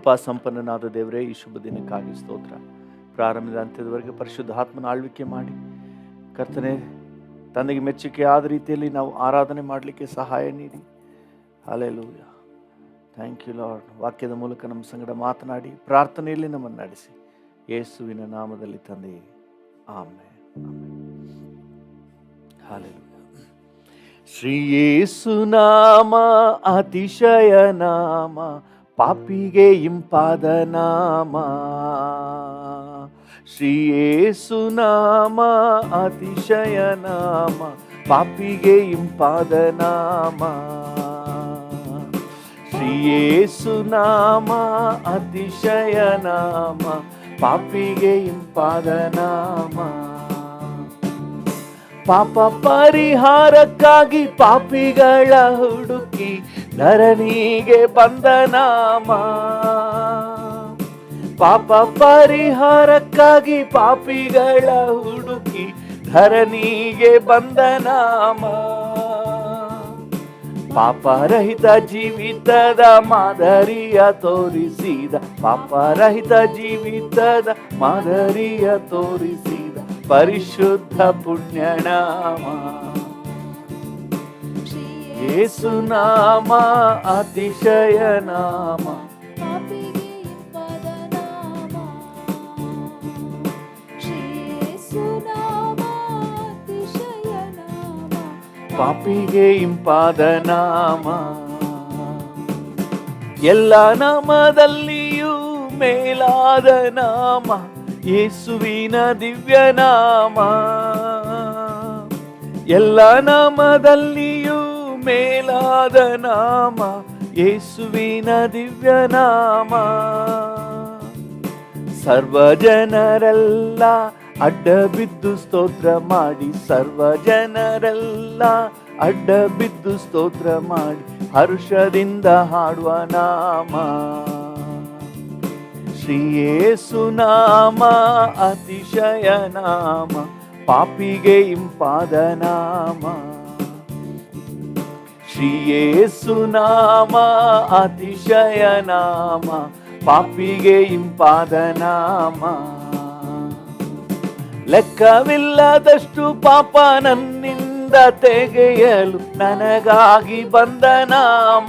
ಕೃಪಾ ಸಂಪನ್ನನಾದ ದೇವರೇ, ಈ ಶುಭ ದಿನಕ್ಕಾಗಿ ಸ್ತೋತ್ರ. ಪ್ರಾರಂಭದ ಅಂತ್ಯದವರೆಗೆ ಪರಿಶುದ್ಧ ಆತ್ಮನ ಆಳ್ವಿಕೆ ಮಾಡಿ ಕರ್ತನೆ, ತನಗೆ ಮೆಚ್ಚುಗೆ ಆದ ರೀತಿಯಲ್ಲಿ ನಾವು ಆರಾಧನೆ ಮಾಡಲಿಕ್ಕೆ ಸಹಾಯ ನೀಡಿ. ಹಲ್ಲೆಲೂಯ. Thank you Lord. ವಾಕ್ಯದ ಮೂಲಕ ನಮ್ಮ ಸಂಗಡ ಮಾತನಾಡಿ ಪ್ರಾರ್ಥನೆಯಲ್ಲಿ ನಮ್ಮನ್ನು ನಡೆಸಿ, ಯೇಸುವಿನ ನಾಮದಲ್ಲಿ ತಂದೆಯೇ, ಆಮೆನ್. ಹಲ್ಲೆಲೂಯ. ಶ್ರೀ ಯೇಸು ನಾಮ ಅತಿಶಯ ನಾಮ, ಪಾಪಿಗೆ ಇಂಪಾದ ನಾಮ. ಶ್ರೀ ಯೇಸು ನಾಮ ಅತಿಶಯ ನಾಮ, ಪಾಪಿಗೆ ಇಂಪಾದ ನಾಮ. ಶ್ರೀ ಯೇಸು ನಾಮ ಅತಿಶಯ ನಾಮ, ಪಾಪಿಗೆ ಇಂಪಾದ ನಾಮ. ಪಾಪ ಪರಿಹಾರಕ್ಕಾಗಿ ಪಾಪಿಗಳ ಹುಡುಕಿ ಧರಣಿಗೆ ಬಂದ ನಾಮ. ಪಾಪ ಪರಿಹಾರಕ್ಕಾಗಿ ಪಾಪಿಗಳ ಹುಡುಕಿ ಧರಣಿಗೆ ಬಂದ ನಾಮ. ಪಾಪರಹಿತ ಜೀವಿತದ ಮಾದರಿಯ ತೋರಿಸಿದ, ಪಾಪರಹಿತ ಜೀವಿತದ ಮಾದರಿಯ ತೋರಿಸಿದ ಪರಿಶುದ್ಧ ಪುಣ್ಯನಾಮ. ಯೇಸು ನಾಮ ಅತಿಶಯ ನಾಮ, ಪಾಪಿಗೆ ಇಂಪಾದ ನಾಮ. ಎಲ್ಲ ನಾಮದಲ್ಲಿಯೂ ಮೇಲಾದ ನಾಮ ಯೇಸುವಿನ ದಿವ್ಯ ನಾಮ. ಎಲ್ಲ ನಾಮದಲ್ಲಿಯೂ ಮೇಲಾದ ನಾಮ ಯೇಸುವಿನ ದಿವ್ಯ ನಾಮ. ಸರ್ವ ಜನರೆಲ್ಲ ಅಡ್ಡ ಬಿದ್ದು ಸ್ತೋತ್ರ ಮಾಡಿ, ಸರ್ವ ಜನರೆಲ್ಲ ಅಡ್ಡ ಬಿದ್ದು ಸ್ತೋತ್ರ ಮಾಡಿ ಹರ್ಷದಿಂದ ಹಾಡುವ ನಾಮ. ಶ್ರೀ ಯೇಸು ನಾಮ ಅತಿಶಯ ನಾಮ, ಪಾಪಿಗೆ ಇಂಪಾದ ನಾಮ. ಶ್ರೀ ಯೇಸು ನಾಮ ಅತಿಶಯ ನಾಮ, ಪಾಪಿಗೆ ಇಂಪಾದ ನಾಮ. ಲೆಕ್ಕವಿಲ್ಲದಷ್ಟು ಪಾಪ ನನ್ನಿಂದ ತೆಗೆಯಲು ನನಗಾಗಿ ಬಂದ ನಾಮ.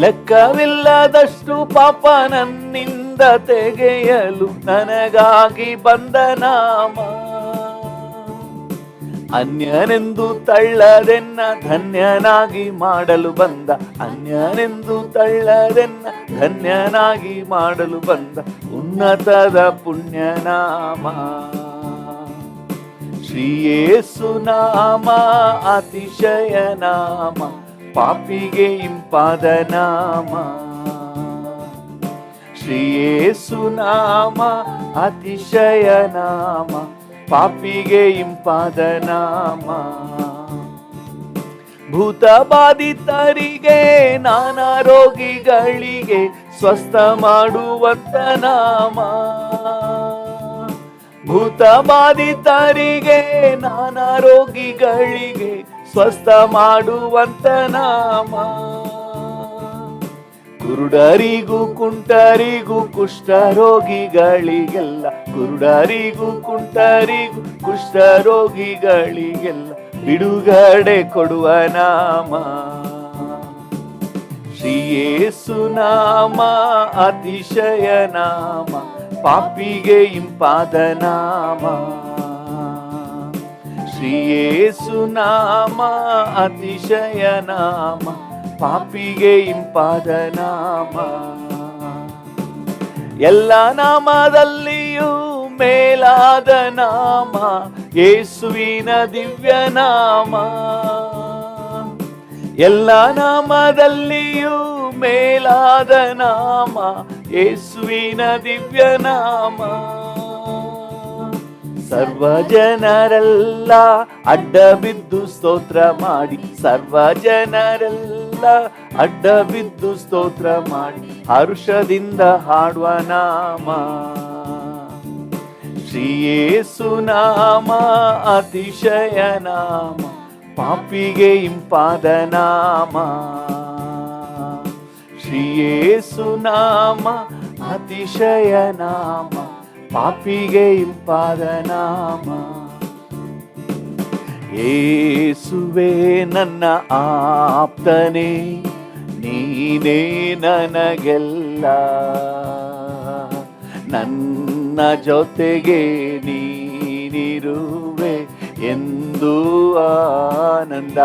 ಲೆಕ್ಕವಿಲ್ಲದಷ್ಟು ಪಾಪ ನನ್ನಿಂದ ತೆಗೆಯಲು ನನಗಾಗಿ ಬಂದ ನಾಮ. ಅನ್ಯನೆಂದು ತಳ್ಳದೆನ್ನ ಧನ್ಯನಾಗಿ ಮಾಡಲು ಬಂದ, ಅನ್ಯನೆಂದು ತಳ್ಳದೆನ್ನ ಧನ್ಯನಾಗಿ ಮಾಡಲು ಬಂದ ಉನ್ನತದ ಪುಣ್ಯನಾಮ. ಶ್ರೀ ಯೇಸು ನಾಮ ಅತಿಶಯ ನಾಮ, ಪಾಪಿಗೆ ಇಂಪಾದ ನಾಮ. ಶ್ರೀ ಯೇಸು ನಾಮ ಅತಿಶಯ ನಾಮ, ಪಾಪಿಗೆ ಇಂಪಾದ ನಾಮ. ಭೂತ ಬಾಧಿತರಿಗೆ ನಾನಾ ರೋಗಿಗಳಿಗೆ ಸ್ವಸ್ಥ ಮಾಡುವಂತ ನಾಮ. ಭೂತ ಬಾಧಿತರಿಗೆ ನಾನಾ ರೋಗಿಗಳಿಗೆ ಸ್ವಸ್ಥ ಮಾಡುವಂತ ನಾಮ. ಕುರುಡರಿಗೂ ಕುಂಟರಿಗೂ ಕುಷ್ಠರೋಗಿಗಳಿಗೆಲ್ಲ, ಕುರುಡರಿಗೂ ಕುಂಟರಿಗೂ ಕುಷ್ಠರೋಗಿಗಳಿಗೆಲ್ಲ ಬಿಡುಗಡೆ ಕೊಡುವ ನಾಮ. ಶ್ರೀ ಯೇಸು ನಾಮ ಅತಿಶಯ ನಾಮ, ಪಾಪಿಗೆ ಇಂಪಾದ ನಾಮ. ಶ್ರೀ ಯೇಸು ನಾಮ ಅತಿಶಯ ನಾಮ, ಪಾಪಿಗೆ ಇಂಪಾದ ನಾಮ. ಎಲ್ಲ ನಾಮದಲ್ಲಿಯೂ ಮೇಲಾದ ನಾಮ ಯೇಸುವಿನ ದಿವ್ಯ ನಾಮ. ಎಲ್ಲ ನಾಮದಲ್ಲಿಯೂ ಮೇಲಾದ ನಾಮ ಯೇಸುವಿನ ದಿವ್ಯ ನಾಮ. ಸರ್ವ ಜನರೆಲ್ಲ ಅಡ್ಡ ಬಿದ್ದು ಸ್ತೋತ್ರ ಮಾಡಿ, ಸರ್ವ ಜನರೆಲ್ಲ ಅಡ್ಡ ಬಿದ್ದು ಸ್ತೋತ್ರ ಮಾಡಿ ಹರ್ಷದಿಂದ ಹಾಡುವ ನಾಮ. ಶ್ರೀ ಯೇಸು ನಾಮ ಅತಿಶಯ ನಾಮ, ಪಾಪಿಗೆ ಇಂಪಾದ ನಾಮ. ಶ್ರೀ ಯೇಸು ನಾಮ ಅತಿಶಯ ನಾಮ, ಪಾಪಿಗೆ ಇಂಪಾದ ನಾಮ. ಯೇಸುವೇ ನನ್ನ ಆಪ್ತನೇ, ನೀನೇ ನನಗೆಲ್ಲ, ನನ್ನ ಜೊತೆಗೆ ನೀನಿರುವೆ ಎಂದು ಆನಂದ.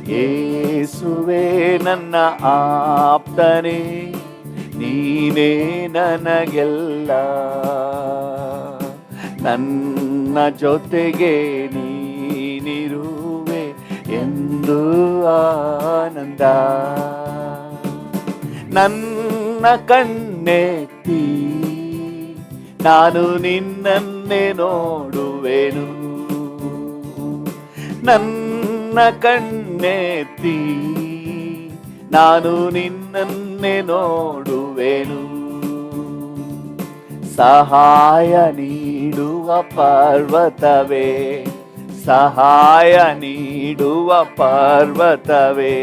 ಯೇಸುವೇ ನನ್ನ ಆಪ್ತನೇ, ನೀನೇ ನನಗೆಲ್ಲ, ನನ್ನ ಜೊತೆಗೆ ನೀನಿರುವೆ ಎಂದು ಆನಂದ. ನನ್ನ ಕಣ್ಣೆತ್ತಿ ನಾನು ನಿನ್ನನ್ನೇ ನೋಡುವೆನು, ನನ್ನ ಕಣ್ಣೆತ್ತಿ ನಾನು ನಿನ್ನನ್ನೇ ನೋಡುವೆನು. ಸಹಾಯ ನೀಡುವ ಪರ್ವತವೇ, ಸಹಾಯ ನೀಡುವ ಪರ್ವತವೇ,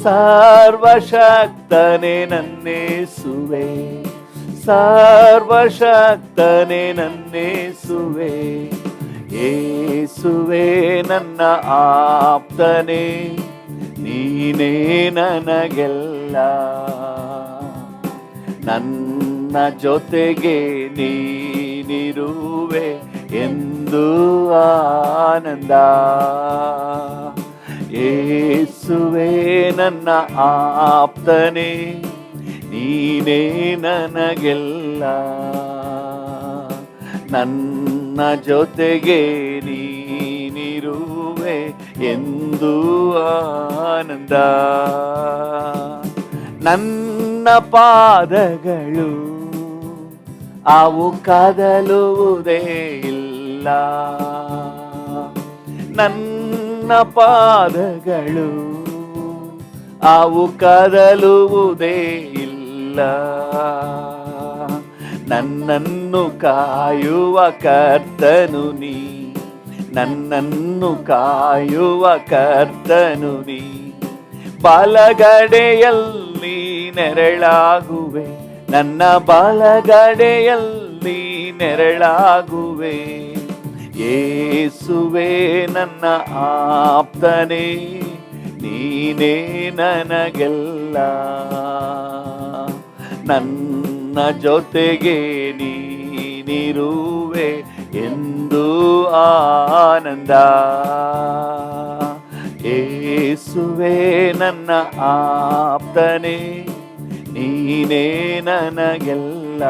ಸರ್ವಶಕ್ತನೇ ನನ್ನೇಸುವೆ, ಸರ್ವಶಕ್ತನೇ ನನ್ನೇಸುವೆ. ಯೇಸುವೇ ನನ್ನ ಆಪ್ತನೇ, ನೀನೇ ನನಗೆಲ್ಲ, ನನ್ನ ಜೊತೆಗೆ ನೀನಿರುವೆ ಎಂದು ಆನಂದ. ಯೇಸುವೇ ನನ್ನ ಆಪ್ತನೇ, ನೀನೇ ನನಗೆಲ್ಲ, ನನ್ನ ಜೊತೆಗೆ ನೀನಿರುವೆ ಎಂದು ಆನಂದ. ನನ್ನ ಪಾದಗಳು ಅವು ಕದಲುವುದೇ ಇಲ್ಲ, ನನ್ನ ಪಾದಗಳು ಅವು ಕದಲುವುದೇ ಇಲ್ಲ. ನನ್ನನ್ನು ಕಾಯುವ ಕರ್ತನು ನೀ, ನನ್ನನ್ನು ಕಾಯುವ ಕರ್ತನು ನೀ. ಬಲಗಡೆಯಲ್ಲಿ ನೆರಳಾಗುವೆ, ನನ್ನ ಬಲಗಡೆಯಲ್ಲಿ ನೆರಳಾಗುವೆ. ಯೇಸುವೇ ನನ್ನ ಆಪ್ತನೇ, ನೀನೇ ನನಗೆಲ್ಲ, ನನ್ನ ಜೊತೆಗೆ ನೀನಿರುವೆ ಎಂದು ಆನಂದ. ಯೇಸುವೇ ನನ್ನ ಆಪ್ತನೇ, ನೀನೇ ನನಗೆಲ್ಲ,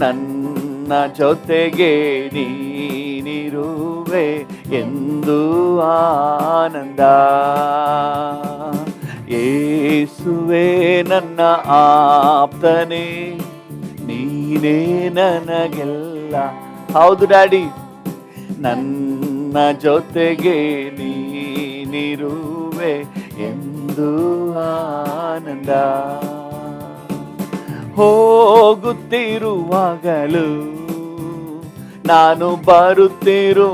ನನ್ನ ಜೊತೆಗೆ ನೀನಿರುವೆ ಎಂದು ಆನಂದ. ಯೇಸುವೇ ನನ್ನ ಆಪ್ತನೇ, ನೀನೇ ನನಗೆಲ್ಲ. ಹೌದು ಡ್ಯಾಡಿ, ನನ್ನ ಜೊತೆಗೆ ನೀನಿರುವೆ ಎಂದು ಆನಂದ. ಹೋಗುತ್ತಿರುವಾಗಲೂ ನಾನು ಬರುತ್ತಿರುವಾಗಲೂ,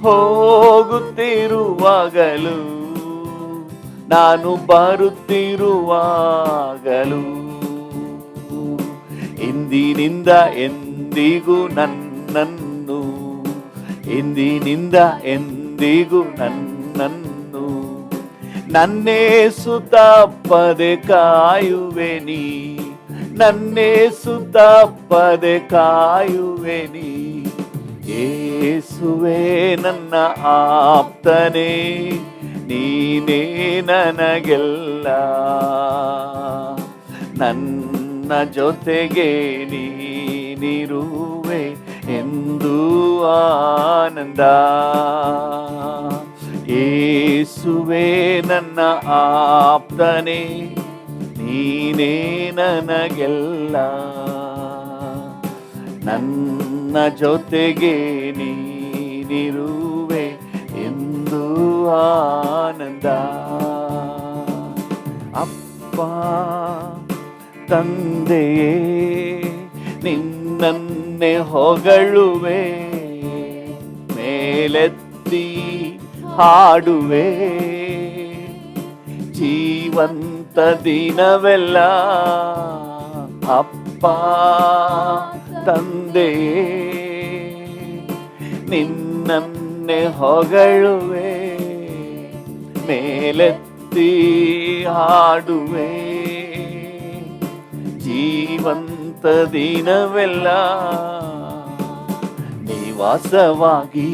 ಹೋಗುತ್ತಿರುವಾಗಲೂ ನಾನು ಬರುತ್ತಿರುವಾಗಲೂ, ಇಂದಿನಿಂದ ಎಂದಿಗೂ ನನ್ನನ್ನು, ಇಂದಿನಿಂದ ಎಂದಿಗೂ ನನ್ನನ್ನು, ನನ್ನೇಸು ತಪ್ಪದೆ ಕಾಯುವೆ ನೀ, ನನ್ನೇಸು ತಪ್ಪದೆ ಕಾಯುವೆ ನೀ. ಯೇಸುವೇ ನನ್ನ ಆಪ್ತನೇ, ನೀನೇ ನನಗೆಲ್ಲ, ನನ್ನ ಜೊತೆಗೆ ನೀನಿರುವೆ ಎಂದು ಆನಂದ. ಯೇಸುವೇ ನನ್ನ ಆಪ್ತನೇ, ನೀನೇ ನನಗೆಲ್ಲ, ನನ್ನ ಜೊತೆಗೆ ನೀನಿರುವೆ ಎಂದು ಆನಂದ. ಅಪ್ಪ ತಂದೆಯೇ, ನಿನ್ನನ್ನೇ ಹೊಗಳುವೆ, ಮೇಲೆತ್ತಿ ಹಾಡುವೆ. ಜೀವಂತ ದಿನವೆಲ್ಲ ಅಪ್ಪ ತಂದೆಯೇ, ನಿನ್ನನ್ನೇ ಹೊಗಳುವೆ, ಮೇಲೆತ್ತಿ ಹಾಡುವೆ. ಜೀವಂತ ದಿನವೆಲ್ಲ ನಿವಾಸವಾಗಿ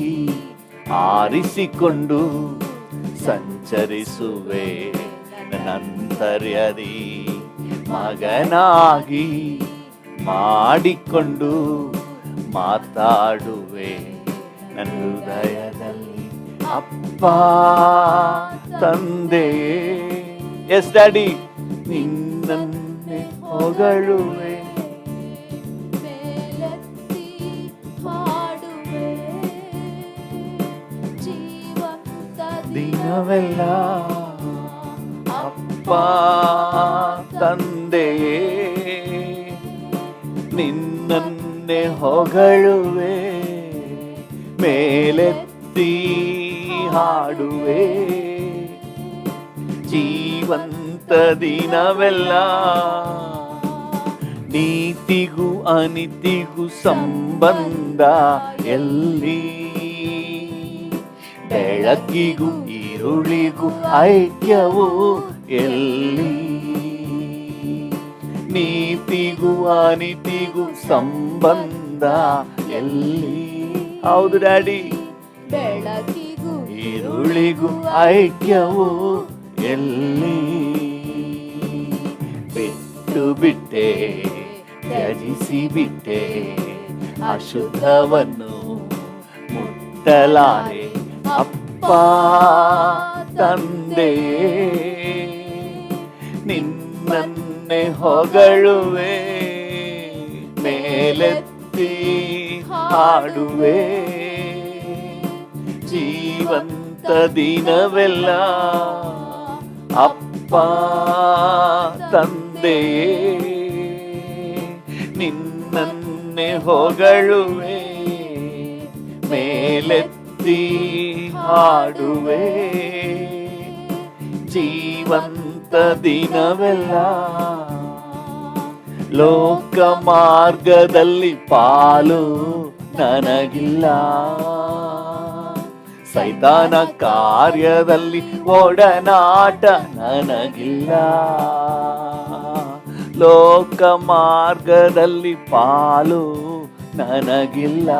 ಆರಿಸಿಕೊಂಡು ಸಂಚರಿಸುವೆ. ನನ್ನಂತರ್ಯದಿ ಮಗನಾಗಿ ಮಾಡಿಕೊಂಡು ಮಾತಾಡುವೆ. ನನ್ನ ಹೃದಯದಲ್ಲಿ ಅಪ್ಪ ತಂದೆಯೇ, ಎಸ್ ಡ್ಯಾಡಿ, ನಿನ್ನನ್ನೇ ಹೊಗಳುವೆ. ದಿನವೆಲ್ಲ ಅಪ್ಪ ತಂದೆಯೇ, ನಿನ್ನನ್ನೇ ಹೊಗಳುವೆ, ಮೇಲೆತ್ತಿ ಹಾಡುವೆ. ಜೀವಂತ ದಿನವೆಲ್ಲ ನೀತಿಗೂ ಅನೀತಿಗೂ ಸಂಬಂಧ ಎಲ್ಲಿ, ಬೆಳಕಿಗೂ ಈರುಳಿಗೂ ಐಕ್ಯವು ಎಲ್ಲಿ. ನೀತಿಗೂ ಅನೀತಿಗೂ ಸಂಬಂಧ ಎಲ್ಲಿ. ಹೌದು ಡ್ಯಾಡಿ, ಬೆಳಕಿಗೂ ಈರುಳಿಗೂ ಐಕ್ಯವು ಎಲ್ಲಿ. ಬಿಟ್ಟು ಬಿಟ್ಟೆ, ತ್ಯಜಿಸಿ ಬಿಟ್ಟೆ, ಅಶುದ್ಧವನ್ನು ಮುಟ್ಟಲಾರೆ. ಅಪ್ಪ ತಂದೆಯೇ, ನಿನ್ನನ್ನೇ ಹೊಗಳುವೆ, ಮೇಲೆತ್ತಿ ಹಾಡುವೆ. ಜೀವಂತ ದಿನವೆಲ್ಲ ಅಪ್ಪ ತಂದೆಯೇ, ನಿನ್ನನ್ನೇ ಹೊಗಳುವೆ, ಮೇಲೆತ್ತಿ ಹಾಡುವೆ. ಜೀವಂತ ದಿನವೆಲ್ಲ ಲೋಕ ಮಾರ್ಗದಲ್ಲಿ ಪಾಲು ನನಗಿಲ್ಲ, ಸೈತಾನ ಕಾರ್ಯದಲ್ಲಿ ಒಡನಾಟ ನನಗಿಲ್ಲ. ಲೋಕ ಮಾರ್ಗದಲ್ಲಿ ಪಾಲು ನನಗಿಲ್ಲ,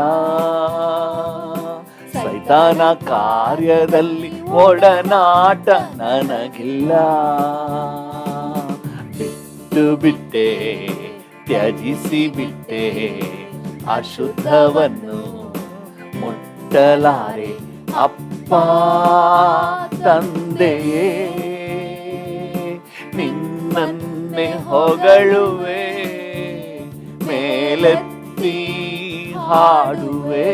ಸೈತಾನ ಕಾರ್ಯದಲ್ಲಿ ಒಡನಾಟ ನನಗಿಲ್ಲ. ಬಿಟ್ಟು ಬಿಟ್ಟೆ, ತ್ಯಜಿಸಿ ಬಿಟ್ಟೆ, ಅಶುದ್ಧವನ್ನು ಮುಟ್ಟಲಾರೆ. ಅಪ್ಪ ತಂದೆಯೇ, ನಿನ್ನನ್ನೇ ಹೊಗಳುವೆ, ಮೇಲೆತ್ತಿ ಹಾಡುವೆ.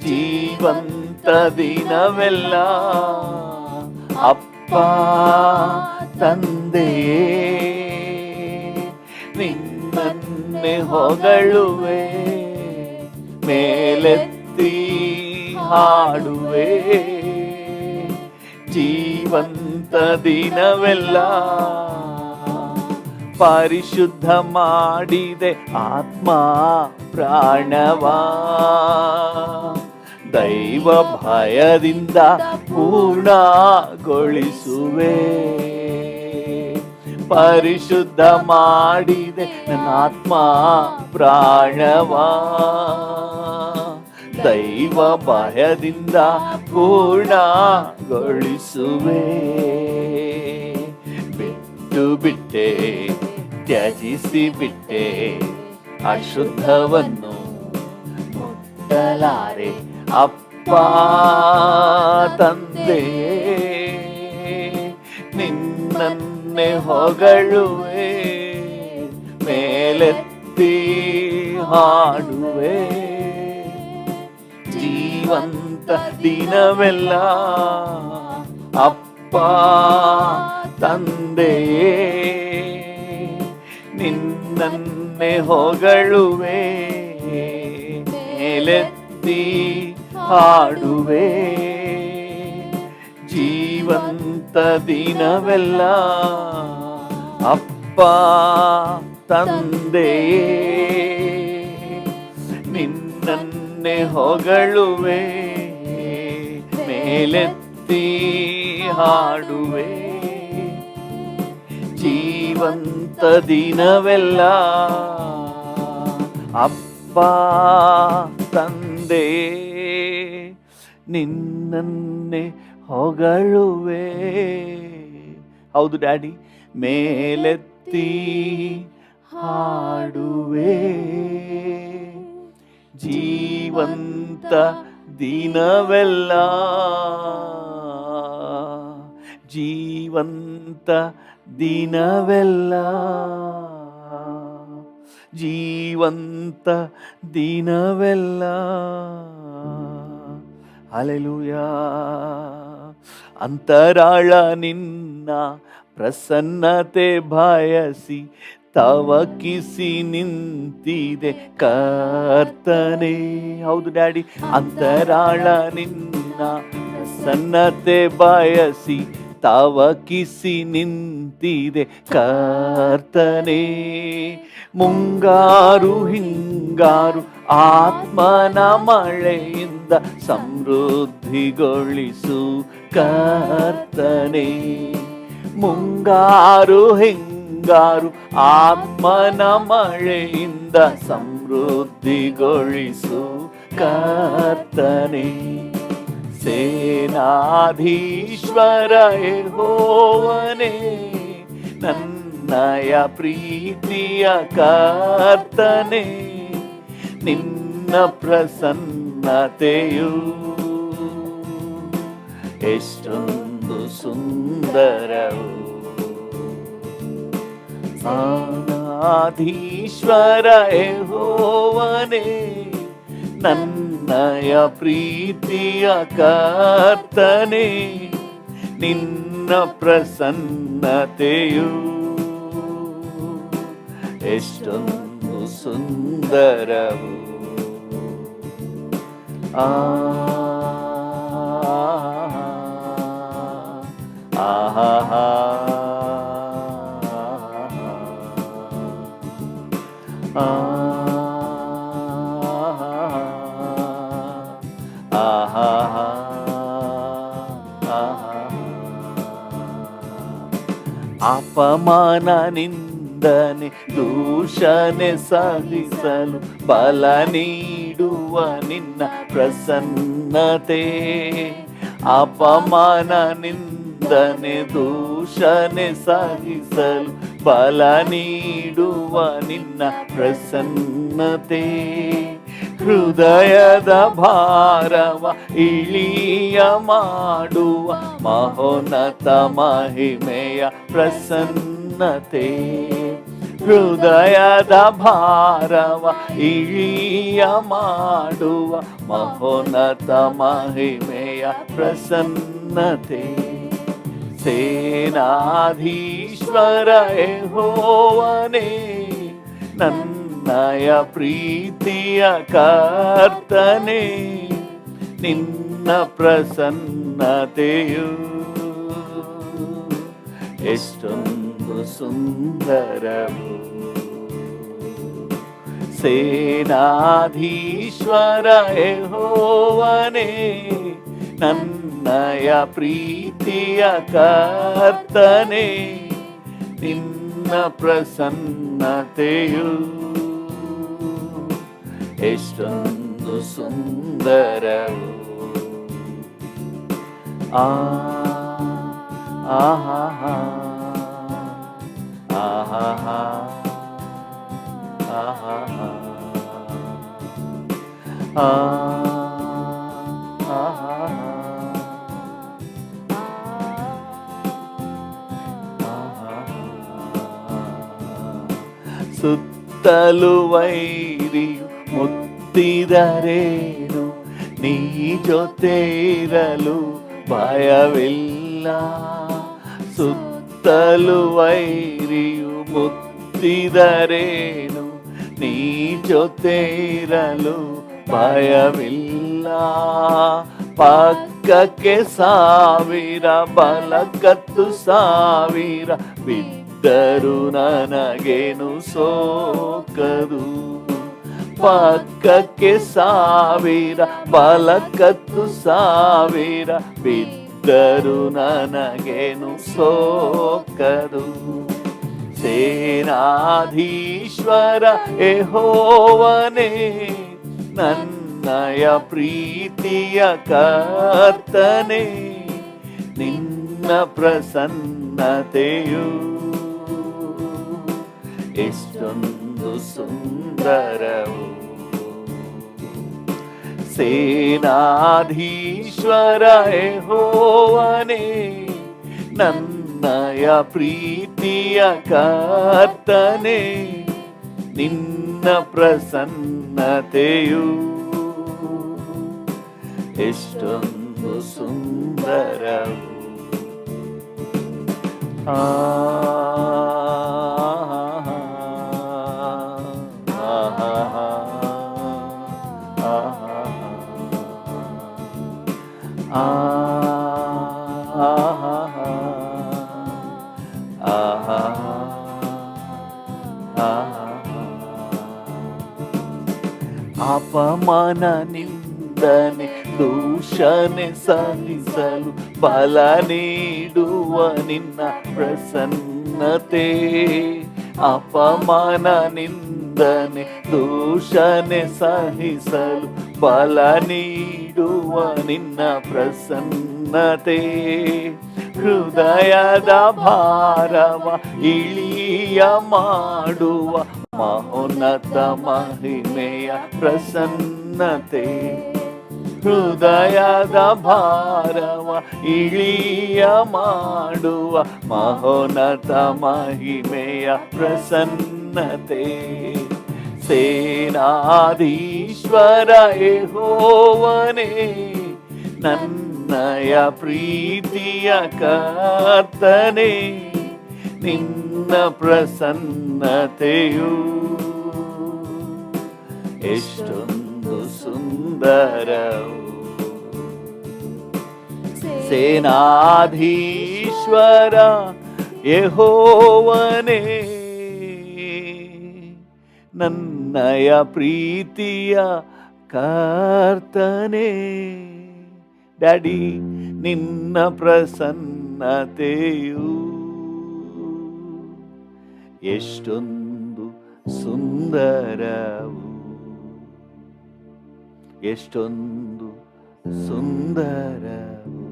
ಜೀವಂತ ದಿನವೆಲ್ಲ ಅಪ್ಪ ತಂದೆಯೇ, ನಿನ್ನನ್ನೇ ಹೊಗಳುವೆ, ಮೇಲೆತ್ತಿ ಹಾಡುವೆ. ಜೀವಂತ ದಿನವೆಲ್ಲ ಪರಿಶುದ್ಧ ಮಾಡಿದೆ ಆತ್ಮ ಪ್ರಾಣವಾ, ದೈವ ಭಯದಿಂದ ಪೂರ್ಣಗೊಳಿಸುವೆ. ಪರಿಶುದ್ಧ ಮಾಡಿದೆ ನನ್ನ ಆತ್ಮ ಪ್ರಾಣವಾ, ದೈವ ಭಯದಿಂದ ಪೂರ್ಣಗೊಳಿಸುವೆ. ಬಿಟ್ಟು ಬಿಟ್ಟೆ, ತ್ಯಜಿಸಿ ಬಿಟ್ಟೆ, ಅಶುದ್ಧವನ್ನು ಮುಟ್ಟಲಾರೆ. ಅಪ್ಪ ತಂದೆಯೇ, ನಿನ್ನನ್ನೇ ಹೊಗಳುವೆ, ಮೇಲೆತ್ತಿ ಹಾಡುವೆ. ಜೀವಂತ ದಿನವೆಲ್ಲ ಅಪ್ಪ ತಂದೆಯೇ, ನಿನ್ನನ್ನೇ ಹೊಗಳುವೆ, ಮೇಲೆತ್ತಿ ಹಾಡುವೆ. ಜೀವಂತ ದಿನವೆಲ್ಲ ಅಪ್ಪ ತಂದೆಯೇ, ನಿನ್ನನ್ನೇ ಹೊಗಳುವೆ, ಮೇಲೆತ್ತಿ ಹಾಡುವೆ. ಜೀವಂತ ದಿನವೆಲ್ಲ ಅಪ್ಪ ತಂದೆ, ನಿನ್ನನ್ನೇ ಹೊಗಳುವೆ. ಹೌದು ಡ್ಯಾಡಿ, ಮೇಲೆತ್ತಿ ಹಾಡುವೆ. ಜೀವಂತ ದಿನವೆಲ್ಲ, ಜೀವಂತ ದಿನವೆಲ್ಲ, ಜೀವಂತ ದಿನವೆಲ್ಲ. ಹಲ್ಲೆಲೂಯಾ. ಅಂತರಾಳ ನಿನ್ನ ಪ್ರಸನ್ನತೆ ಬಯಸಿ ತವಕಿಸಿ ನಿಂತಿದೆ ಕರ್ತನೇ. ಹೌದು ಡ್ಯಾಡಿ, ಅಂತರಾಳ ನಿನ್ನ ಪ್ರಸನ್ನತೆ ಬಯಸಿ ತವಕಿಸಿ ನಿಂತಿದೆ ಕರ್ತನೇ. ಮುಂಗಾರು ಹಿಂಗಾರು ಆತ್ಮನ ಮಳೆಯಿಂದ ಸಮೃದ್ಧಿಗೊಳಿಸು ಕರ್ತನೇ. ಮುಂಗಾರು ಹಿಂಗಾರು ಆತ್ಮನ ಮಳೆಯಿಂದ ಸಮೃದ್ಧಿಗೊಳಿಸು ಕರ್ತನೇ. ಸೇನಾಧೀಶ್ವರ ಯೆಹೋವನೇ, ನನ್ನಯ ಪ್ರೀತಿಯ ಕರ್ತನೇ, ನಿನ್ನ ಪ್ರಸನ್ನತೆಯು ಎಷ್ಟೊಂದು ಸುಂದರವು. ಸೇನಾಧೀಶ್ವರ ಯೆಹೋವನೇ, ನನ್ನಯ ಪ್ರೀತಿಯ ಕರ್ತನೇ, ನಿನ್ನ ಪ್ರಸನ್ನತೆಯು ಎಷ್ಟೊಂದು ಸುಂದರವು. ಆಹಾ ಅಪಮಾನ ನಿಂದನೆ ದೂಷಣೆ ಸಹಿಸಲು ಬಲ ನೀಡುವ ನಿನ್ನ ಪ್ರಸನ್ನತೆ. ಅಪಮಾನ ನಿಂದನೆ ದೂಷಣೆ ಸಹಿಸಲು ಬಲ ನೀಡುವ ನಿನ್ನ ಪ್ರಸನ್ನತೆ. ಹೃದಯದ ಭಾರವ ಇಳಿಯ ಮಾಡುವ ಮಹೋನ್ನತ ಮಹಿಮೆಯ ಪ್ರಸನ್ನತೆ. ಹೃದಯದ ಭಾರವ ಇಳಿಯ ಮಾಡುವ ಮಹೋನ್ನತ ಮಹಿಮೆಯ ಪ್ರಸನ್ನತೆ. ಸೇನಾಧೀಶ್ವರ ಯೆಹೋವನೇ, ನನ್ನಯ ಪ್ರೀತಿಯ ಕರ್ತನೇ, ನಿನ್ನ ಪ್ರಸನ್ನತೆಯು ಎಷ್ಟೊಂದು ಸುಂದರವು. ಸೇನಾಧೀಶ್ವರ ಯೆಹೋವನೇ, ನನ್ನಯ ಪ್ರೀತಿಯ ಕರ್ತನೇ, ನಿನ್ನ ಪ್ರಸನ್ನತೆಯು ಎಷ್ಟೊಂದು ಸುಂದರವು. ಆಹಾ ಆಹಾ ಆಹಾ ಸುತ್ತಲು ವೈರಿಯು ಮುತ್ತಿದರೇನು, ನೀ ಜೊತೆ ಇರಲು ಭಯವಿಲ್ಲ. ಸುತ್ತಲು ವೈರಿಯು ಮುತ್ತಿದರೇನು, ನೀ ಜೊತೆ ಇರಲು ಭಯವಿಲ್ಲ. ಪಕ್ಕಕ್ಕೆ ಸಾವಿರ ಬಲಕ್ಕತ್ತು ಸಾವಿರ ಬಿದ್ದರು ನನಗೇನು ಸೋಕದು. ಪಕ್ಕಕ್ಕೆ ಸಾವಿರ ಬಲಕ್ಕತ್ತು ಸಾವಿರ ಬಿದ್ದರು ನನಗೇನು ಸೋಕದು. ಸೇನಾಧೀಶ್ವರ ಯೆಹೋವನೇ, ನನ್ನಯ ಪ್ರೀತಿಯ ಕರ್ತನೇ, ನಿನ್ನ ಪ್ರಸನ್ನತೆಯು ಎಷ್ಟೊಂದು ಸುಂದರವು. ಸೇನಾಧೀಶ್ವರ ಯೆಹೋವನೇ, ನನ್ನಯ ಪ್ರೀತಿಯ ಕರ್ತನೇ, ನಿನ್ನ ಪ್ರಸನ್ನತೆಯು ಎಷ್ಟೊಂದು ಸುಂದರವು. ಅಪಮಾನ ನಿಂದನೆ ದೂಷಣೆ ಸಹಿಸಲು ಬಲ ನೀಡುವ ನಿನ್ನ ಪ್ರಸನ್ನತೆ. ಅಪಮಾನ ನಿಂದನೆ ದೂಷಣೆ ಸಹಿಸಲು ಬಲ ನೀಡುವ ನಿನ್ನ ಪ್ರಸನ್ನತೆ. ಹೃದಯದ ಭಾರವ ಇಳಿಯ ಮಾಡುವ ಮಹೋನ್ನತ ಮಹಿಮೆಯ ಪ್ರಸನ್ನತೆ. ಹೃದಯದ ಭಾರವ ಇಳಿಯ ಮಾಡುವ ಮಹೋನ್ನತ ಮಹಿಮೆಯ ಪ್ರಸನ್ನತೆ. ಸೇನಾಧೀಶ್ವರ ಯೆಹೋವನೇ, ನನ್ನಯ ಪ್ರೀತಿಯ ಕರ್ತನೇ, ನಿನ್ನ ಪ್ರಸನ್ನತೆಯು ಎಷ್ಟೊಂದು ಸುಂದರವು. ಸೇನಾಧೀಶ್ವರ ಯೆಹೋವನೇ, ನನ್ನಯ ಪ್ರೀತಿಯ ಕರ್ತನೇ, ಡ್ಯಾಡಿ, ನಿನ್ನ ಪ್ರಸನ್ನತೆಯು ಎಷ್ಟೊಂದು ಸುಂದರವು, ಎಷ್ಟೊಂದು ಸುಂದರವು.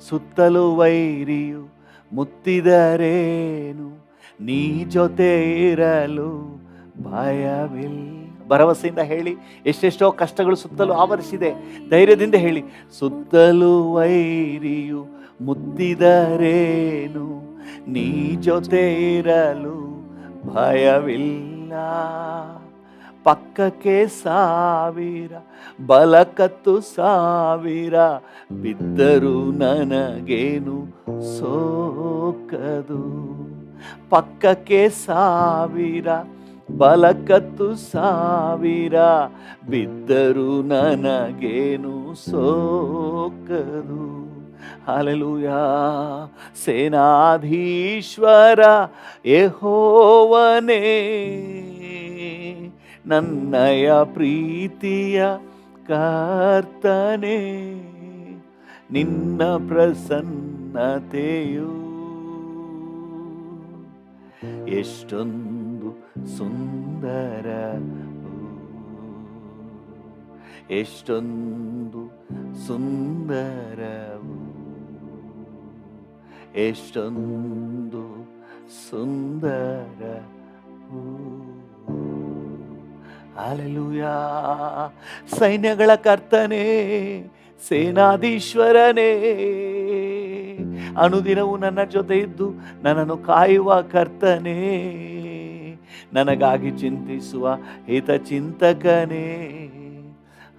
ಸುತ್ತಲೂ ವೈರಿಯು ಮುತ್ತಿದರೇನು, ನೀ ಜೊತೆ ಇರಲು ಭಯವಿಲ್ಲ. ಭರವಸೆಯಿಂದ ಹೇಳಿ. ಎಷ್ಟೆಷ್ಟೋ ಕಷ್ಟಗಳು ಸುತ್ತಲೂ ಆವರಿಸಿದೆ, ಧೈರ್ಯದಿಂದ ಹೇಳಿ. ಸುತ್ತಲೂ ವೈರಿಯು ಮುತ್ತಿದರೇನು, ನೀ ಜೊತೆ ಇರಲು ಭಯವಿಲ್ಲ. ಪಕ್ಕಕ್ಕೆ ಸಾವಿರ ಬಲಕ್ಕತ್ತು ಸಾವಿರ ಬಿದ್ದರು ನನಗೇನು ಸೋಕದು. ಪಕ್ಕಕ್ಕೆ ಸಾವಿರ ಬಲಕ್ಕತ್ತು ಸಾವಿರ ಬಿದ್ದರು ನನಗೇನು ಸೋಕದು. ಹಲ್ಲೆಲೂಯಾ. ಸೇನಾಧೀಶ್ವರ ಯೆಹೋವನೇ, ನನ್ನಯ ಪ್ರೀತಿಯ ಕರ್ತನೇ, ನಿನ್ನ ಪ್ರಸನ್ನತೆಯು ಎಷ್ಟೊಂದು ಸುಂದರವು, ಎಷ್ಟೊಂದು ಸುಂದರವು, ಎಷ್ಟೊಂದು ಸುಂದರವು. ಹಲ್ಲೆಲೂಯಾ. ಸೈನ್ಯಗಳ ಕರ್ತನೇ, ಸೇನಾಧೀಶ್ವರನೇ, ಅನುದಿನವೂ ನನ್ನ ಜೊತೆ ಇದ್ದು ನನ್ನನ್ನು ಕಾಯುವ ಕರ್ತನೇ, ನನಗಾಗಿ ಚಿಂತಿಸುವ ಹಿತಚಿಂತಕನೇ.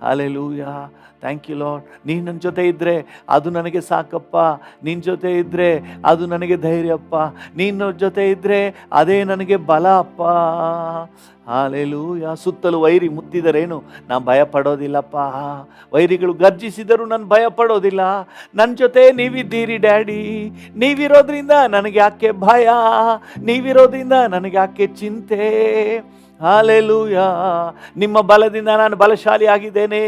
ಹಲ್ಲೆಲೂಯಾ. Thank you Lord. ನೀನು ನನ್ನ ಜೊತೆ ಇದ್ದರೆ ಅದು ನನಗೆ ಸಾಕಪ್ಪ. ನಿನ್ನ ಜೊತೆ ಇದ್ದರೆ ಅದು ನನಗೆ ಧೈರ್ಯಪ್ಪ. ನಿನ್ನ ಜೊತೆ ಇದ್ದರೆ ಅದೇ ನನಗೆ ಬಲ ಅಪ್ಪ. ಹಲ್ಲೆಲೂಯಾ. ಸುತ್ತಲೂ ವೈರಿ ಮುತ್ತಿದರೇನು ನಾನು ಭಯ ಪಡೋದಿಲ್ಲಪ್ಪ. ವೈರಿಗಳು ಗರ್ಜಿಸಿದರೂ ನಾನು ಭಯ ಪಡೋದಿಲ್ಲ. ನನ್ನ ಜೊತೆ ನೀವಿದ್ದೀರಿ ಡ್ಯಾಡಿ. ನೀವಿರೋದ್ರಿಂದ ನನಗೆ ಯಾಕೆ ಭಯ, ನೀವಿರೋದ್ರಿಂದ ನನಗೆ ಯಾಕೆ ಚಿಂತೆ. ಹಲ್ಲೆಲೂಯಾ. ನಿಮ್ಮ ಬಲದಿಂದ ನಾನು ಬಲಶಾಲಿ ಆಗಿದ್ದೇನೆ.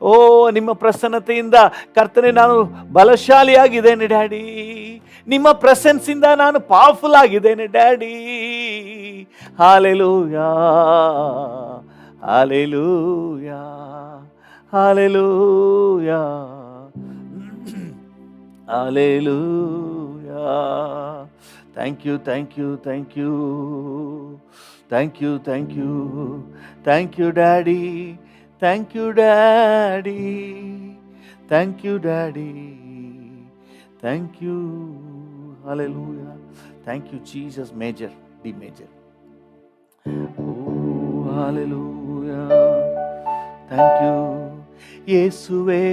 ಓ, ನಿಮ್ಮ ಪ್ರಸನ್ನತೆಯಿಂದ ಕರ್ತನೆ ನಾನು ಬಲಶಾಲಿಯಾಗಿದ್ದೇನೆ ಡ್ಯಾಡಿ. ನಿಮ್ಮ ಪ್ರೆಸೆನ್ಸಿಂದ ನಾನು ಪವರ್ಫುಲ್ ಆಗಿದ್ದೇನೆ daddy. Hallelujah, hallelujah, hallelujah, hallelujah. Thank you, thank you, thank you, thank you, thank you, thank you daddy, thank you daddy, thank you daddy, thank you. Hallelujah. Thank you Jesus. Major, D major. O hallelujah. Thank you ಯೇಸುವೇ,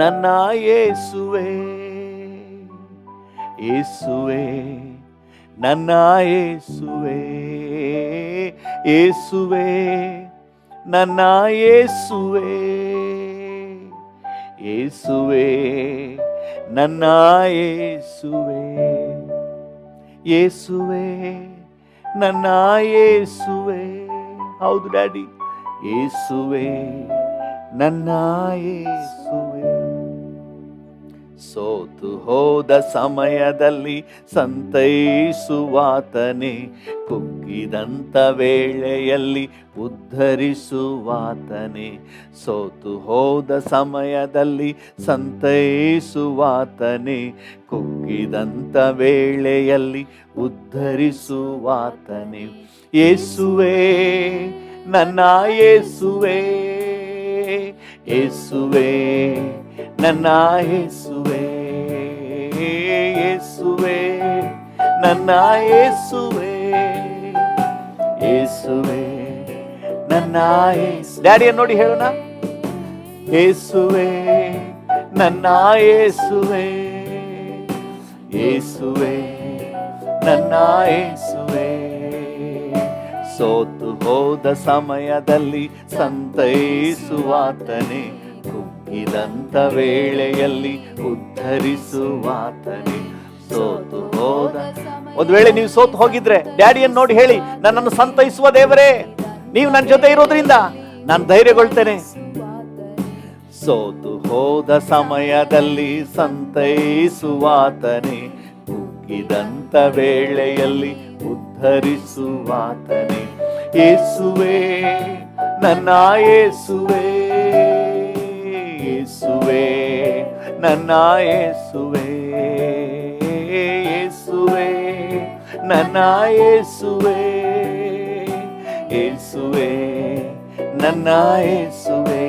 ನನ್ನ ಯೇಸುವೇ, ಯೇಸುವೇ, ನನ್ನ ಯೇಸುವೇ, ಯೇಸುವೇ, ನನ್ನ ಯೇಸುವೇ, ಯೇಸುವೇ, ನನ್ನ ಯೇಸುವೇ, ಯೇಸುವೇ, ನನ್ನ ಯೇಸುವೇ. ಹೌದು ಡ್ಯಾಡಿ. ಯೇಸುವೇ, ನನ್ನ ಯೇಸುವೇ. ಸೋತು ಹೋದ ಸಮಯದಲ್ಲಿ ಸಂತೈಸುವಾತನೇ, ಕುಗ್ಗಿದಂಥ ವೇಳೆಯಲ್ಲಿ ಉದ್ಧರಿಸುವಾತನೇ. ಸೋತು ಹೋದ ಸಮಯದಲ್ಲಿ ಸಂತೈಸುವಾತನೇ, ಕುಗ್ಗಿದಂಥ ವೇಳೆಯಲ್ಲಿ ಉದ್ಧರಿಸುವಾತನೇ. ಯೇಸುವೇ, ನನ್ನ ಯೇಸುವೇ, ಯೇಸುವೇ, ನನ್ನ ಯೇಸುವೇ, ಯೇಸುವೇ, ನನ್ನ ಯೇಸುವೇ, ಯೇಸುವೇ, ನನ್ನ ಯೇಸು. ಡ್ಯಾಡಿಯನ್ನು ನೋಡಿ ಹೇಳೋಣ. ಯೇಸುವೇ, ನನ್ನ ಯೇಸುವೇ, ಯೇಸುವೇ, ನನ್ನ ಯೇಸುವೇ. ಸೋತು ಹೋದ ಸಮಯದಲ್ಲಿ ಸಂತೈಸುವಾತನೇ, ಕುಗ್ಗಿದಂಥ ವೇಳೆಯಲ್ಲಿ ಉದ್ಧರಿಸುವಾತನೇ. ಸೋತು ಹೋದ. ಒಂದು ವೇಳೆ ನೀವು ಸೋತು ಹೋಗಿದ್ರೆ ಡ್ಯಾಡಿಯನ್ನು ನೋಡಿ ಹೇಳಿ, ನನ್ನನ್ನು ಸಂತೈಸುವ ದೇವರೇ, ನೀವು ನನ್ನ ಜೊತೆ ಇರೋದ್ರಿಂದ ನಾನು ಧೈರ್ಯಗೊಳ್ತೇನೆ. ಸೋತು ಹೋದ ಸಮಯದಲ್ಲಿ ಸಂತೈಸುವಾತನೇ, ಕುಗ್ಗಿದಂಥ ವೇಳೆಯಲ್ಲಿ ಉದ್ಧರಿಸುವಾತನೇ. ಯೇಸುವೇ, ನನ್ನ ಯೇಸುವೇ, ಯೇಸುವೇ, ನನ್ನ ಯೇಸುವೇ, ಯೇಸುವೇ, ನನ್ನ ಯೇಸುವೇ, ಯೇಸುವೇ, ನನ್ನ ಯೇಸುವೇ.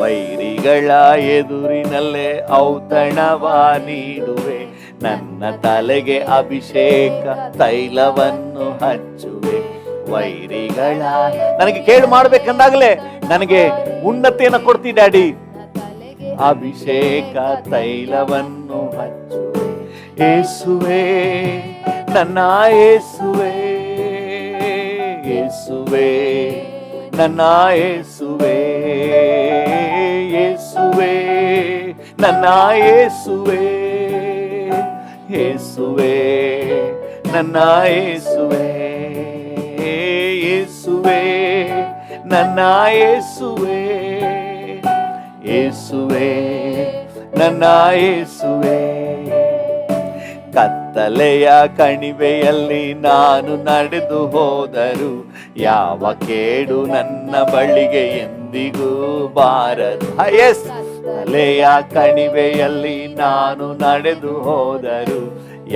ವೈರಿಗಳ ಎದುರಿನಲ್ಲೇ ಔತಣವ ನೀಡುವೆ, ನನ್ನ ತಲೆಗೆ ಅಭಿಷೇಕ ತೈಲವನ್ನು ಹಚ್ಚುವೆ. ವೈರಿಗಳ ನನಗೆ ಕೇಡು ಮಾಡಬೇಕಂದಾಗಲೇ ನನಗೆ ಉನ್ನತಿಯನ್ನು ಕೊಡ್ತಿ ಡ್ಯಾಡಿ. ಅಭಿಷೇಕ ತೈಲವನ್ನು ಹಚ್ಚುವೆ. ಯೇಸುವೇ, ನನ್ನ ಯೇಸುವೇ, ಯೇಸುವೇ, ನನ್ನ ಯೇಸುವೇ, ಯೇಸುವೇ, ನನ್ನ ಯೇಸುವೇ, ಯೇಸುವೇ, ನನ್ನ ಯೇಸುವೇ, ಯೇಸುವೇ, ನನ್ನ ಯೇಸುವೇ, ಯೇಸುವೇ, ನನ್ನ ಯೇಸುವೇ. ಕತ್ತಲೆಯ ಕಣಿವೆಯಲ್ಲಿ ನಾನು ನಡೆದು ಹೋದರು, ಯಾವ ಕೇಡು ನನ್ನ ಬಳಿಗೆ ಎಂದಿಗೂ ಬಾರದು. ಕತ್ತಲೆಯ ಕಣಿವೆಯಲ್ಲಿ ನಾನು ನಡೆದು ಹೋದರು,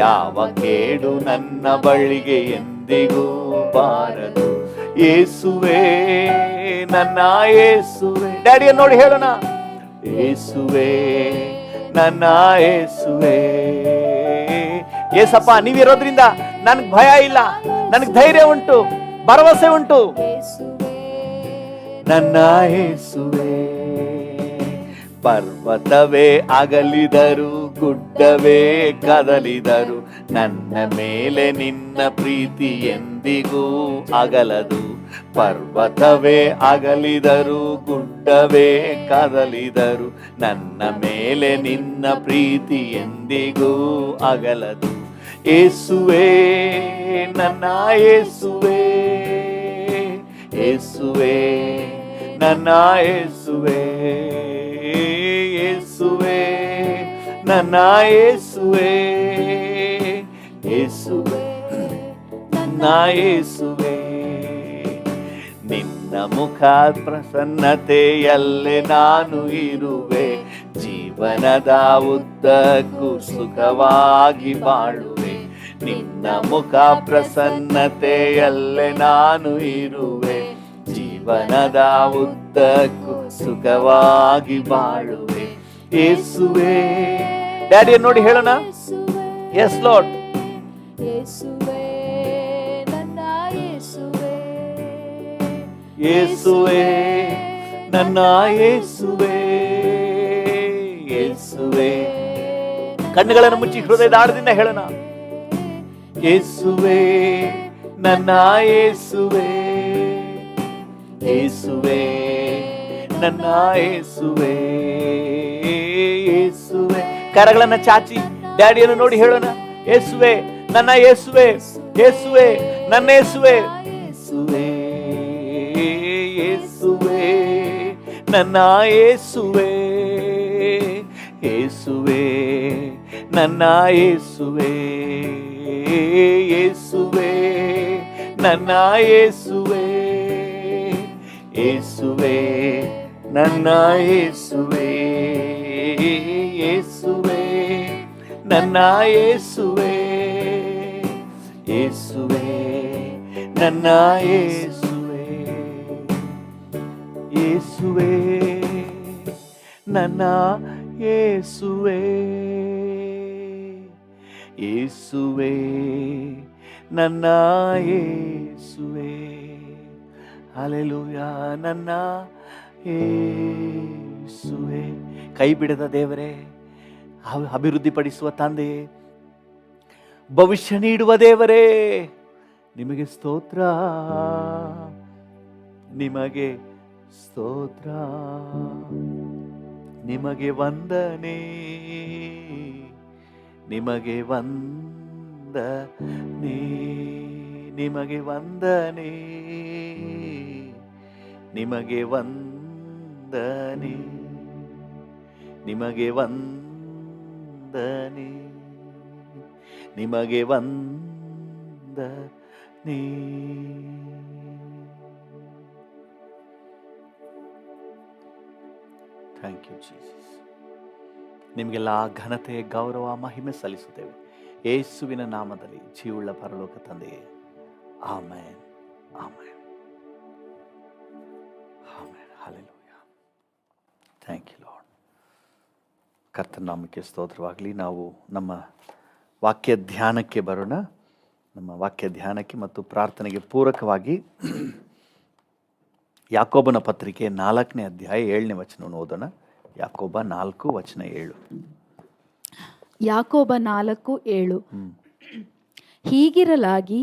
ಯಾವ ಕೇಡು ನನ್ನ ಬಳಿಗೆ ಎಂದಿಗೂ ಬಾರದು. ಯೇಸುವೇ, ನನ್ನ ಯೇಸುವೇ. ಡ್ಯಾಡಿಯನ್ನು ನೋಡಿ ಹೇಳೋಣ. ಯೇಸುವೇ, ನನ್ನ ಯೇಸುವೇ. ಏಸಪ್ಪ, ನೀವಿರೋದ್ರಿಂದ ನನಗೆ ಭಯ ಇಲ್ಲ, ನನಗೆ ಧೈರ್ಯ ಉಂಟು, ಭರವಸೆ ಉಂಟು. ನನ್ನ ಯೇಸುವೇ. ಪರ್ವತವೇ ಅಗಲಿದರು, ಗುಡ್ಡವೇ ಕದಲಿದರು, ನನ್ನ ಮೇಲೆ ನಿನ್ನ ಪ್ರೀತಿ ಎಂದಿಗೂ ಅಗಲದು. ಪರ್ವತವೇ ಅಗಲಿದರು, ಗುಡ್ಡವೇ ಕದಲಿದರು, ನನ್ನ ಮೇಲೆ ನಿನ್ನ ಪ್ರೀತಿ ಎಂದಿಗೂ ಅಗಲದು. ಯೇಸುವೇ ನನ್ನ ಯೇಸುವೇ, ಯೇಸುವೇ ನನ್ನ ಯೇಸುವೇ, ಯೇಸುವೇ ನನ್ನ ಯೇಸುವೇ, ಯೇಸುವೇ ನನ್ನ ಯೇಸುವೇ. ನಿನ್ನ ಮುಖ ಪ್ರಸನ್ನತೆಯಲ್ಲೇ ನಾನು ಇರುವೆ, ಜೀವನದ ಉದ್ದಕ್ಕೂ ಸುಖವಾಗಿ ಬಾಳುವೆ. ನಿನ್ನ ಮುಖ ಪ್ರಸನ್ನತೆಯಲ್ಲೇ ನಾನು ಇರುವೆ, ಜೀವನದ ಉದ್ದಕ್ಕೂ ಸುಖವಾಗಿ ಬಾಳುವೆ. ಯೇಸುವೇ. ಡ್ಯಾಡಿಯನ್ನು ನೋಡಿ ಹೇಳೋಣ, ಎಸ್ ಲಾರ್ಡ್. ಯೇಸುವೇ ನನ್ನ ಯೇಸುವೇ, ಯೇಸುವೇ ನನ್ನ ಯೇಸುವೇ, ಯೇಸುವೇ. ಕಣ್ಣುಗಳನ್ನು ಮುಚ್ಚಿ ಹೃದಯದ ಆಳದಿಂದ ಹೇಳೋಣ, ಯೇಸುವೇ ನನ್ನ ಯೇಸುವೇ, ಯೇಸುವೇ ನನ್ನ ಯೇಸುವೇ, ಯೇಸುವೇ. ಕರಗಳನ್ನ ಚಾಚಿ ಡ್ಯಾಡಿಯನ್ನು ನೋಡಿ ಹೇಳೋಣ, ಯೇಸುವೇ ನನ್ನ ಯೇಸುವೇ, ಯೇಸುವೇ ನನ್ನ ಯೇಸುವೇ, ಯೇಸುವೇ, ಯೇಸುವೇ ನನ್ನ ಯೇಸುವೇ, ಯೇಸುವೇ ನನ್ನ ಯೇಸುವೇ, ಯೇಸುವೇ ನನ್ನ ಯೇಸುವೇ, ಯೇಸುವೇ ನನ್ನ ಯೇಸುವೇ, ಯೇಸುವೇ ನನ್ನ ಯೇಸುವೇ, ಯೇಸುವೇ ನನ್ನ ಯೇಸುವೇ, ಯೇಸುವೇ ನನ್ನ ಯೇಸುವೇ, ಯೇಸುವೇ ನನ್ನ ಯೇಸುವೇ. ಹಲ್ಲೆಲೂಯಾ. ನನ್ನ ಯೇಸುವೇ. ಕೈ ಬಿಡದ ದೇವರೇ, ಅಭಿವೃದ್ಧಿಪಡಿಸುವ ತಂದೆಯೇ, ಭವಿಷ್ಯ ನೀಡುವ ದೇವರೇ, ನಿಮಗೆ ಸ್ತೋತ್ರ, ನಿಮಗೆ ಸ್ತೋತ್ರ, ನಿಮಗೆ ವಂದನೆ, ನಿಮಗೆ ವಂದನೆ, ನಿಮಗೆ ವಂದನೆ, ನಿಮಗೆ ವಂದನೆ, ನಿಮಗೆ ವಂದನೆ, ನಿಮಗೆ ವಂದನೆ. Thank you Jesus. ನಿಮಗೆಲ್ಲ ಘನತೆ, ಗೌರವ, ಮಹಿಮೆ ಸಲ್ಲಿಸುತ್ತೇವೆ ಯೇಸುವಿನ ನಾಮದಲ್ಲಿ, ಜೀವುಳ್ಳ ಪರಲೋಕ ತಂದೆಯೇ. Amen, amen, amen. Hallelujah. Thank you Lord. ಕರ್ತನ ನಾಮಕ್ಕೆ ಸ್ತೋತ್ರವಾಗಲಿ. ನಾವು ನಮ್ಮ ವಾಕ್ಯ ಧ್ಯಾನಕ್ಕೆ ಬರೋಣ. ನಮ್ಮ ವಾಕ್ಯ ಧ್ಯಾನಕ್ಕೆ ಮತ್ತು ಪ್ರಾರ್ಥನೆಗೆ ಪೂರಕವಾಗಿ ಯಾಕೋಬನ ಪತ್ರಿಕೆ 4ನೇ ಅಧ್ಯಾಯ 7ನೇ ವಚನವನ್ನು ಓದೋಣ. ಯಾಕೋಬ 4:7. ಯಾಕೋಬ 4:7. ಹೀಗಿರಲಾಗಿ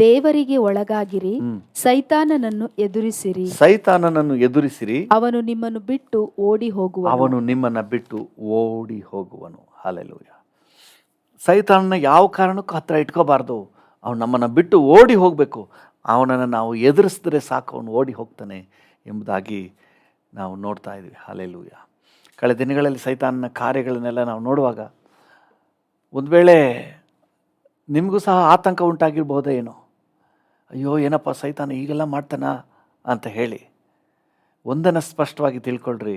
ದೇವರಿಗೆ ಒಳಗಾಗಿರಿ, ಸೈತಾನನನ್ನು ಎದುರಿಸಿರಿ, ಸೈತಾನನನ್ನು ಎದುರಿಸಿರಿ, ಅವನು ನಿಮ್ಮನ್ನು ಬಿಟ್ಟು ಓಡಿ ಹೋಗುವನು, ಅವನು ನಿಮ್ಮನ್ನು ಬಿಟ್ಟು ಓಡಿ ಹೋಗುವನು. ಹಲ್ಲೆಲೂಯಾ. ಸೈತಾನನ ಯಾವ ಕಾರಣಕ್ಕೂ ಹತ್ರ ಇಟ್ಕೋಬಾರ್ದು. ಅವನು ನಮ್ಮನ್ನು ಬಿಟ್ಟು ಓಡಿ ಹೋಗಬೇಕು. ಅವನನ್ನು ನಾವು ಎದುರಿಸಿದ್ರೆ ಸಾಕು, ಅವನು ಓಡಿ ಹೋಗ್ತಾನೆ ಎಂಬುದಾಗಿ ನಾವು ನೋಡ್ತಾ ಇದ್ವಿ. ಹಲ್ಲೆಲೂಯಾ. ಕಳೆದ ದಿನಗಳಲ್ಲಿ ಸೈತಾನನ ಕಾರ್ಯಗಳನ್ನೆಲ್ಲ ನಾವು ನೋಡುವಾಗ ಒಂದು ವೇಳೆ ನಿಮಗೂ ಸಹ ಆತಂಕ ಉಂಟಾಗಿರ್ಬೋದೇ ಏನೋ. ಅಯ್ಯೋ ಏನಪ್ಪ ಸೈತಾನ ಈಗೆಲ್ಲ ಮಾಡ್ತಾನ ಅಂತ ಹೇಳಿ. ಒಂದನ್ನು ಸ್ಪಷ್ಟವಾಗಿ ತಿಳ್ಕೊಳ್ರಿ,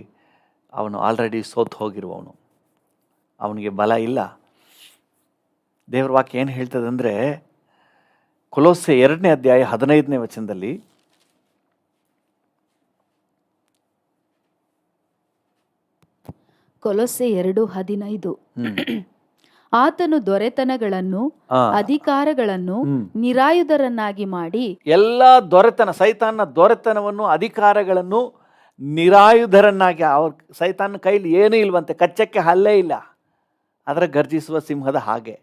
ಅವನು ಆಲ್ರೆಡಿ ಸೋತು ಹೋಗಿರುವವನು, ಅವನಿಗೆ ಬಲ ಇಲ್ಲ. ದೇವರ ವಾಕ್ಯ ಏನು ಹೇಳ್ತದೆ ಅಂದರೆ, ಕೊಲೋಸೆ 2ನೇ ಅಧ್ಯಾಯ 15ನೇ ವಚನದಲ್ಲಿ, ಕೊಲೊಸ್ಸೆ 2:15, ಆತನು ದೊರೆತನಗಳನ್ನು ಆ, ಅಧಿಕಾರಗಳನ್ನು ಹ್ಮ್. ನಿರಾಯುಧರನ್ನಾಗಿ ಮಾಡಿ ಎಲ್ಲ ದೊರೆತನ, ಸೈತಾನ್ನ ದೊರೆತನವನ್ನು, ಅಧಿಕಾರಗಳನ್ನು ನಿರಾಯುಧರನ್ನಾಗಿ, ಅವ್ರ ಸೈತಾನ ಕೈಲಿ ಏನೂ ಇಲ್ವಂತೆ, ಕಚ್ಚಕ್ಕೆ ಹಲ್ಲೇ ಇಲ್ಲ, ಆದರೆ ಗರ್ಜಿಸುವ ಸಿಂಹದ ಹಾಗೆ,